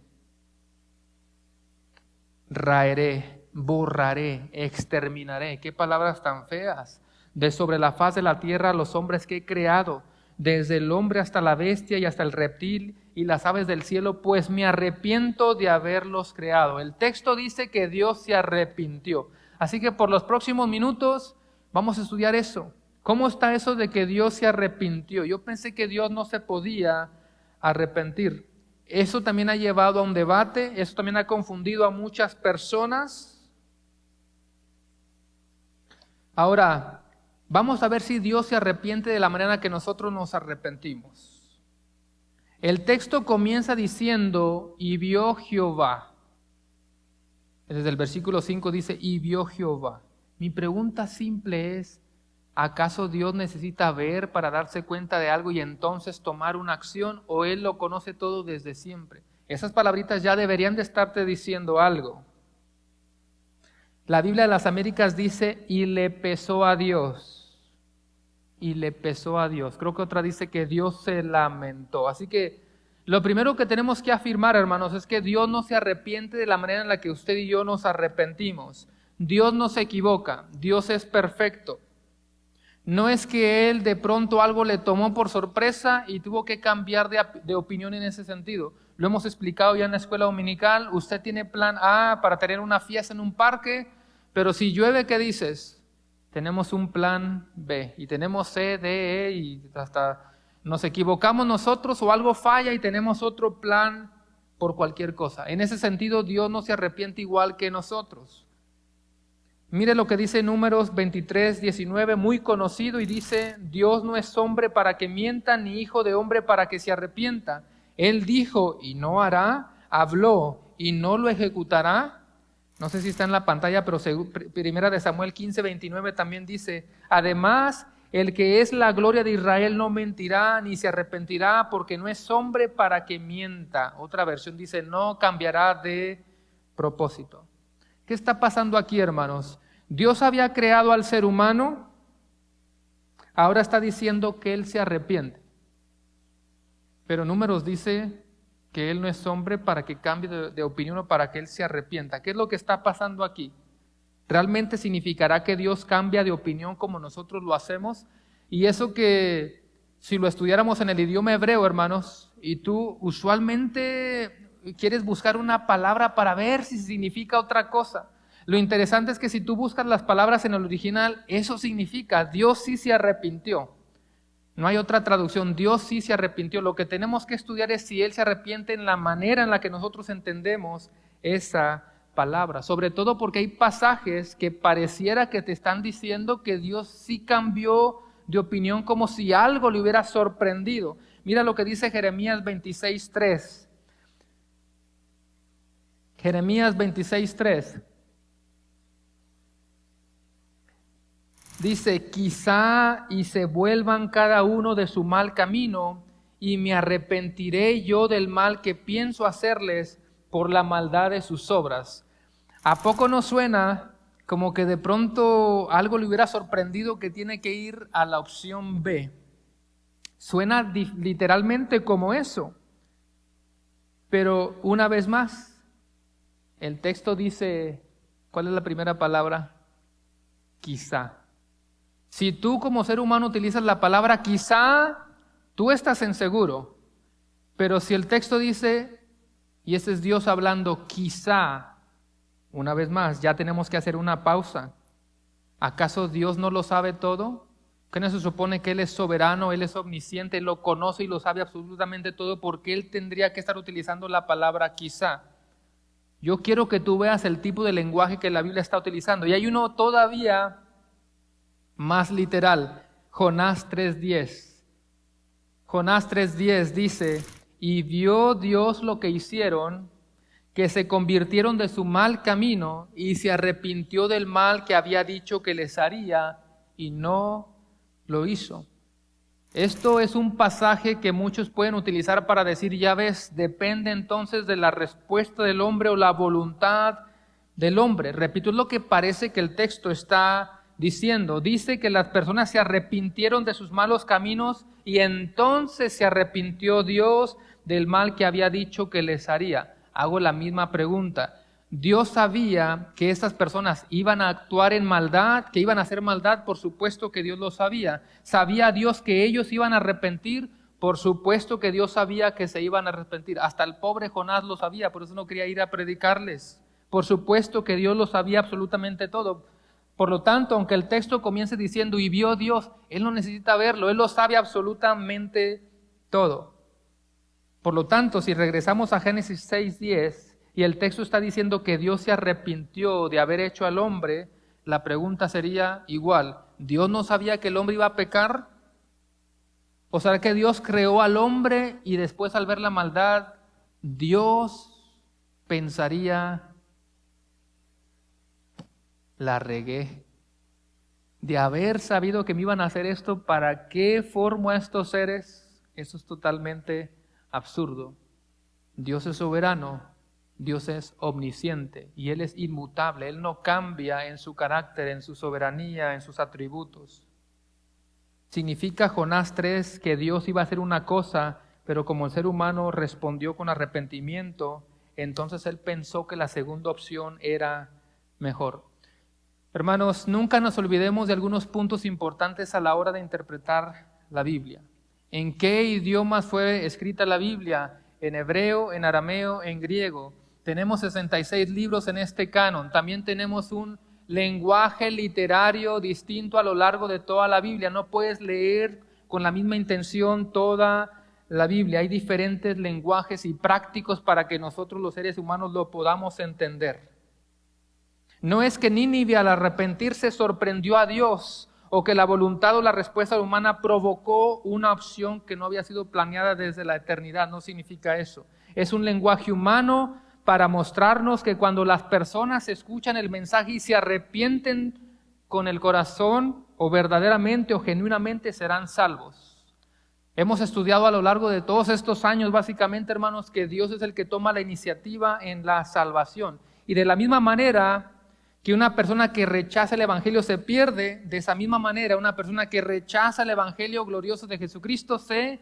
Speaker 1: Raeré, borraré, exterminaré. Qué palabras tan feas. De sobre la faz de la tierra los hombres que he creado, desde el hombre hasta la bestia y hasta el reptil y las aves del cielo, pues me arrepiento de haberlos creado. El texto dice que Dios se arrepintió. Así que por los próximos minutos vamos a estudiar eso. ¿Cómo está eso de que Dios se arrepintió? Yo pensé que Dios no se podía arrepentir. Eso también ha llevado a un debate, eso también ha confundido a muchas personas. Ahora, vamos a ver si Dios se arrepiente de la manera que nosotros nos arrepentimos. El texto comienza diciendo, y vio Jehová. Desde el versículo 5 dice, y vio Jehová. Mi pregunta simple es, ¿Acaso Dios necesita ver para darse cuenta de algo y entonces tomar una acción? ¿O Él lo conoce todo desde siempre? Esas palabritas ya deberían de estarte diciendo algo. La Biblia de las Américas dice, y le pesó a Dios. Y le pesó a Dios. Creo que otra dice que Dios se lamentó. Así que lo primero que tenemos que afirmar, hermanos, es que Dios no se arrepiente de la manera en la que usted y yo nos arrepentimos. Dios no se equivoca. Dios es perfecto. No es que Él de pronto algo le tomó por sorpresa y tuvo que cambiar de opinión en ese sentido. Lo hemos explicado ya en la escuela dominical. Usted tiene plan A para tener una fiesta en un parque, pero si llueve, ¿qué dices? Tenemos un plan B y tenemos C, D, E y hasta nos equivocamos nosotros o algo falla y tenemos otro plan por cualquier cosa. En ese sentido, Dios no se arrepiente igual que nosotros. Mire lo que dice Números 23, 19, muy conocido, y dice, Dios no es hombre para que mienta, ni hijo de hombre para que se arrepienta. Él dijo y no hará, habló y no lo ejecutará. No sé si está en la pantalla, pero primera de Samuel 15, 29 también dice, además, el que es la gloria de Israel no mentirá ni se arrepentirá, porque no es hombre para que mienta. Otra versión dice, no cambiará de propósito. ¿Qué está pasando aquí, hermanos? Dios había creado al ser humano, ahora está diciendo que Él se arrepiente. Pero Números dice que Él no es hombre para que cambie de opinión o para que Él se arrepienta. ¿Qué es lo que está pasando aquí? ¿Realmente significará que Dios cambia de opinión como nosotros lo hacemos? Y eso que si lo estudiáramos en el idioma hebreo, hermanos, y tú usualmente quieres buscar una palabra para ver si significa otra cosa. Lo interesante es que si tú buscas las palabras en el original, eso significa Dios sí se arrepintió. No hay otra traducción, Dios sí se arrepintió. Lo que tenemos que estudiar es si Él se arrepiente en la manera en la que nosotros entendemos esa palabra. Sobre todo porque hay pasajes que pareciera que te están diciendo que Dios sí cambió de opinión como si algo le hubiera sorprendido. Mira lo que dice Jeremías 26:3. Jeremías 26:3. Dice, quizá y se vuelvan cada uno de su mal camino, y me arrepentiré yo del mal que pienso hacerles por la maldad de sus obras. ¿A poco no suena como que de pronto algo le hubiera sorprendido que tiene que ir a la opción B? Suena literalmente como eso. Pero una vez más, el texto dice, ¿cuál es la primera palabra? Quizá. Si tú como ser humano utilizas la palabra quizá, tú estás en seguro. Pero si el texto dice, y ese es Dios hablando, quizá, una vez más, ya tenemos que hacer una pausa. ¿Acaso Dios no lo sabe todo? ¿Qué no se supone que Él es soberano, Él es omnisciente, Él lo conoce y lo sabe absolutamente todo? ¿Por qué Él tendría que estar utilizando la palabra quizá? Yo quiero que tú veas el tipo de lenguaje que la Biblia está utilizando. Y hay uno todavía más literal, Jonás 3:10. Jonás 3:10 dice, y vio Dios lo que hicieron, que se convirtieron de su mal camino y se arrepintió del mal que había dicho que les haría y no lo hizo. Esto es un pasaje que muchos pueden utilizar para decir, ya ves, depende entonces de la respuesta del hombre o la voluntad del hombre. Repito, es lo que parece que el texto está diciendo. Dice que las personas se arrepintieron de sus malos caminos y entonces se arrepintió Dios del mal que había dicho que les haría. Hago la misma pregunta. Dios sabía que estas personas iban a actuar en maldad, que iban a hacer maldad, por supuesto que Dios lo sabía. ¿Sabía Dios que ellos iban a arrepentir? Por supuesto que Dios sabía que se iban a arrepentir. Hasta el pobre Jonás lo sabía, por eso no quería ir a predicarles. Por supuesto que Dios lo sabía absolutamente todo. Por lo tanto, aunque el texto comience diciendo, y vio Dios, Él no necesita verlo, Él lo sabe absolutamente todo. Por lo tanto, si regresamos a Génesis 6:10, y el texto está diciendo que Dios se arrepintió de haber hecho al hombre, la pregunta sería igual, ¿Dios no sabía que el hombre iba a pecar? ¿O será que Dios creó al hombre y después al ver la maldad, Dios pensaría, la regué, de haber sabido que me iban a hacer esto, ¿para qué formo a estos seres? Eso es totalmente absurdo. Dios es soberano, Dios es omnisciente y Él es inmutable. Él no cambia en su carácter, en su soberanía, en sus atributos. Significa Jonás 3 que Dios iba a hacer una cosa, pero como el ser humano respondió con arrepentimiento, entonces él pensó que la segunda opción era mejor. Hermanos, nunca nos olvidemos de algunos puntos importantes a la hora de interpretar la Biblia. ¿En qué idiomas fue escrita la Biblia? En hebreo, en arameo, en griego. Tenemos 66 libros en este canon. También tenemos un lenguaje literario distinto a lo largo de toda la Biblia. No puedes leer con la misma intención toda la Biblia. Hay diferentes lenguajes y prácticos para que nosotros los seres humanos lo podamos entender. No es que Nínive al arrepentirse sorprendió a Dios o que la voluntad o la respuesta humana provocó una opción que no había sido planeada desde la eternidad. No significa eso. Es un lenguaje humano para mostrarnos que cuando las personas escuchan el mensaje y se arrepienten con el corazón o verdaderamente o genuinamente serán salvos. Hemos estudiado a lo largo de todos estos años básicamente, hermanos, que Dios es el que toma la iniciativa en la salvación. Y de la misma manera que una persona que rechaza el Evangelio se pierde, de esa misma manera una persona que rechaza el Evangelio glorioso de Jesucristo se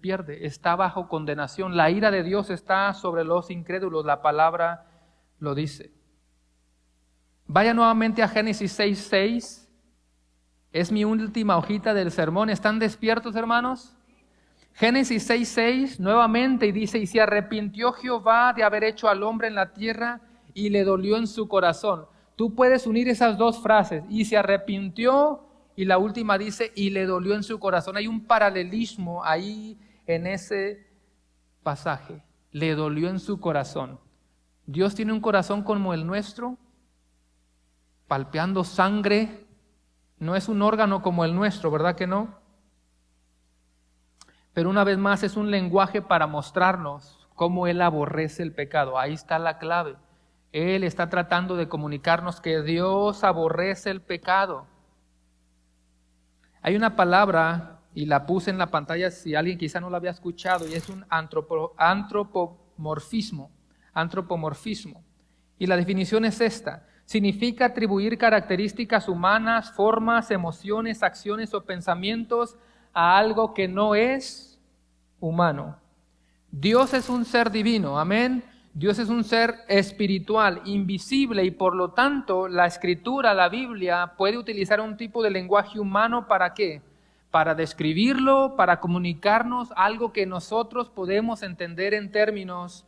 Speaker 1: pierde, está bajo condenación. La ira de Dios está sobre los incrédulos, la palabra lo dice. Vaya nuevamente a Génesis 6:6, es mi última hojita del sermón. ¿Están despiertos, hermanos? Génesis 6:6 nuevamente y dice, y se arrepintió Jehová de haber hecho al hombre en la tierra y le dolió en su corazón. Tú puedes unir esas dos frases, y se arrepintió, y la última dice, y le dolió en su corazón. Hay un paralelismo ahí en ese pasaje. Le dolió en su corazón. Dios tiene un corazón como el nuestro, palpeando sangre. No es un órgano como el nuestro, ¿verdad que no? Pero una vez más es un lenguaje para mostrarnos cómo Él aborrece el pecado. Ahí está la clave. Él está tratando de comunicarnos que Dios aborrece el pecado. Hay una palabra, y la puse en la pantalla si alguien quizá no la había escuchado, y es un antropomorfismo. Antropomorfismo. Y la definición es esta. Significa atribuir características humanas, formas, emociones, acciones o pensamientos a algo que no es humano. Dios es un ser divino, amén. Dios es un ser espiritual, invisible, y por lo tanto la Escritura, la Biblia, puede utilizar un tipo de lenguaje humano ¿para qué? Para describirlo, para comunicarnos algo que nosotros podemos entender en términos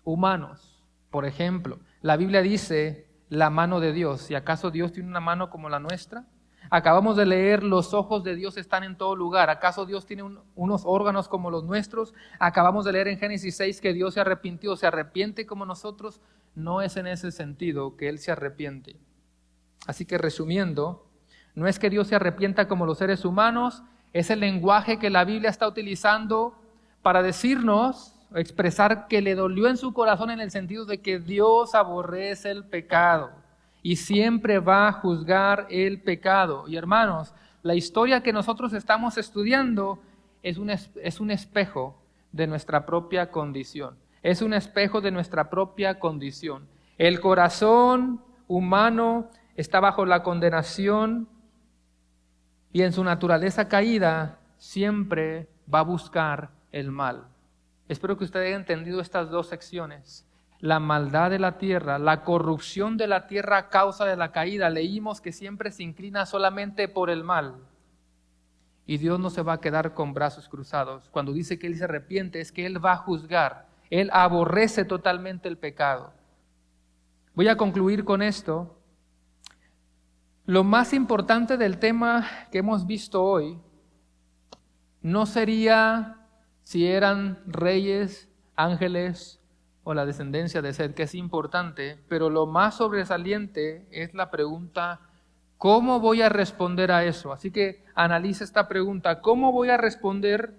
Speaker 1: humanos. Por ejemplo, la Biblia dice la mano de Dios. ¿Y acaso Dios tiene una mano como la nuestra? Acabamos de leer, los ojos de Dios están en todo lugar. ¿Acaso Dios tiene unos órganos como los nuestros? Acabamos de leer en Génesis 6 que Dios se arrepintió. ¿Se arrepiente como nosotros? No es en ese sentido que Él se arrepiente. Así que resumiendo, no es que Dios se arrepienta como los seres humanos, es el lenguaje que la Biblia está utilizando para decirnos, expresar que le dolió en su corazón en el sentido de que Dios aborrece el pecado. Y siempre va a juzgar el pecado. Y hermanos, la historia que nosotros estamos estudiando es un espejo de nuestra propia condición. Es un espejo de nuestra propia condición. El corazón humano está bajo la condenación y en su naturaleza caída siempre va a buscar el mal. Espero que usted haya entendido estas dos secciones. La maldad de la tierra, la corrupción de la tierra a causa de la caída. Leímos que siempre se inclina solamente por el mal. Y Dios no se va a quedar con brazos cruzados. Cuando dice que Él se arrepiente, es que Él va a juzgar. Él aborrece totalmente el pecado. Voy a concluir con esto. Lo más importante del tema que hemos visto hoy no sería si eran reyes, ángeles o la descendencia de Seth, que es importante, pero lo más sobresaliente es la pregunta, ¿cómo voy a responder a eso? Así que analiza esta pregunta, ¿cómo voy a responder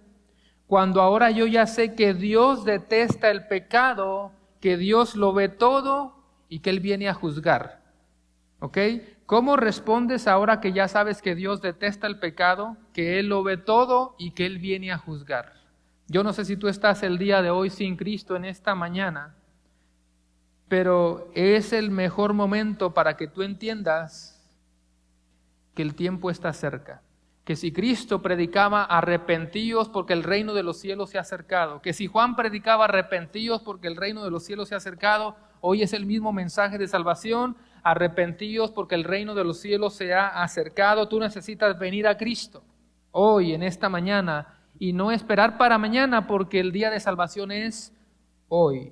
Speaker 1: cuando ahora yo ya sé que Dios detesta el pecado, que Dios lo ve todo y que Él viene a juzgar? ¿Ok? ¿cómo respondes ahora que ya sabes que Dios detesta el pecado, que Él lo ve todo y que Él viene a juzgar? Yo no sé si tú estás el día de hoy sin Cristo en esta mañana, pero es el mejor momento para que tú entiendas que el tiempo está cerca. Que si Cristo predicaba arrepentíos porque el reino de los cielos se ha acercado, que si Juan predicaba arrepentíos porque el reino de los cielos se ha acercado, hoy es el mismo mensaje de salvación, arrepentíos porque el reino de los cielos se ha acercado. Tú necesitas venir a Cristo hoy, en esta mañana, y no esperar para mañana, porque el día de salvación es hoy.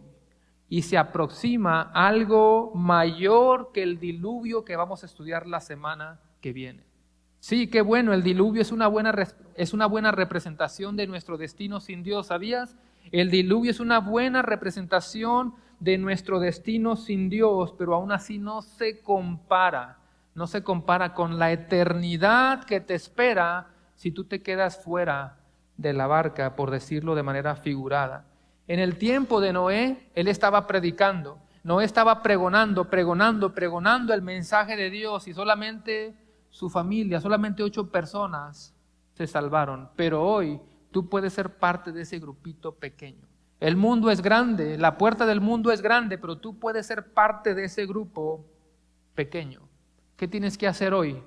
Speaker 1: Y se aproxima algo mayor que el diluvio que vamos a estudiar la semana que viene. Sí, qué bueno, el diluvio es una buena representación de nuestro destino sin Dios, ¿sabías? El diluvio es una buena representación de nuestro destino sin Dios, pero aún así no se compara con la eternidad que te espera si tú te quedas fuera de la barca, por decirlo de manera figurada. En el tiempo de Noé, él estaba predicando, Noé estaba pregonando el mensaje de Dios, y solamente su familia, solamente 8 personas se salvaron. Pero hoy tú puedes ser parte de ese grupito pequeño. El mundo es grande, la puerta del mundo es grande, pero tú puedes ser parte de ese grupo pequeño. ¿Qué tienes que hacer hoy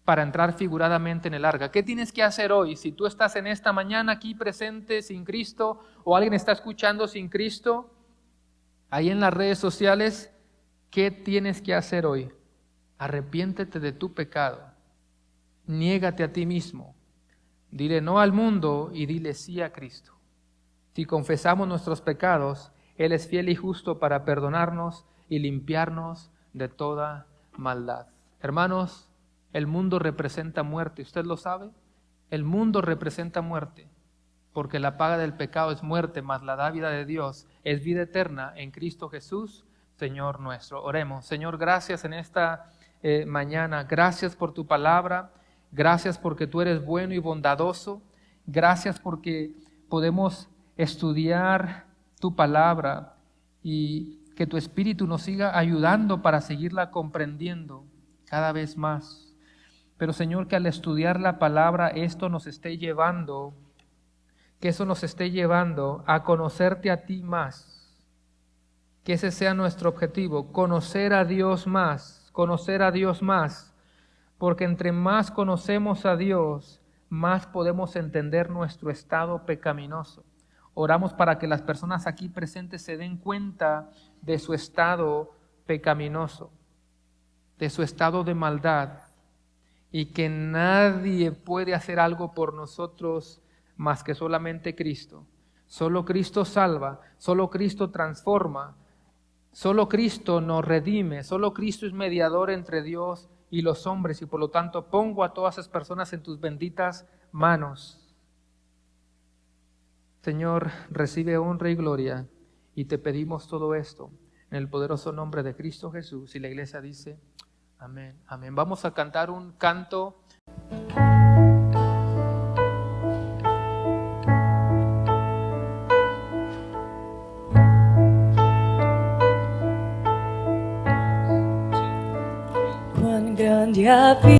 Speaker 1: para entrar figuradamente en el arca? ¿Qué tienes que hacer hoy? Si tú estás en esta mañana aquí presente sin Cristo, o alguien está escuchando sin Cristo, ahí en las redes sociales, ¿qué tienes que hacer hoy? Arrepiéntete de tu pecado, niégate a ti mismo, dile no al mundo y dile sí a Cristo. Si confesamos nuestros pecados, Él es fiel y justo para perdonarnos y limpiarnos de toda maldad. Hermanos, el mundo representa muerte, ¿usted lo sabe? El mundo representa muerte, porque la paga del pecado es muerte, mas la dávida de Dios es vida eterna en Cristo Jesús, Señor nuestro. Oremos. Señor, gracias en esta mañana, gracias por tu palabra, gracias porque tú eres bueno y bondadoso, gracias porque podemos estudiar tu palabra y que tu Espíritu nos siga ayudando para seguirla comprendiendo cada vez más. Pero Señor, que al estudiar la palabra esto nos esté llevando, que eso nos esté llevando a conocerte a ti más, que ese sea nuestro objetivo, conocer a Dios más, porque entre más conocemos a Dios, más podemos entender nuestro estado pecaminoso. Oramos para que las personas aquí presentes se den cuenta de su estado pecaminoso, de su estado de maldad, y que nadie puede hacer algo por nosotros más que solamente Cristo. Solo Cristo salva, solo Cristo transforma, solo Cristo nos redime, solo Cristo es mediador entre Dios y los hombres, y por lo tanto pongo a todas esas personas en tus benditas manos. Señor, recibe honra y gloria, y te pedimos todo esto en el poderoso nombre de Cristo Jesús. Y la iglesia dice, amén, amén. Vamos a cantar un canto.
Speaker 2: Cuán grande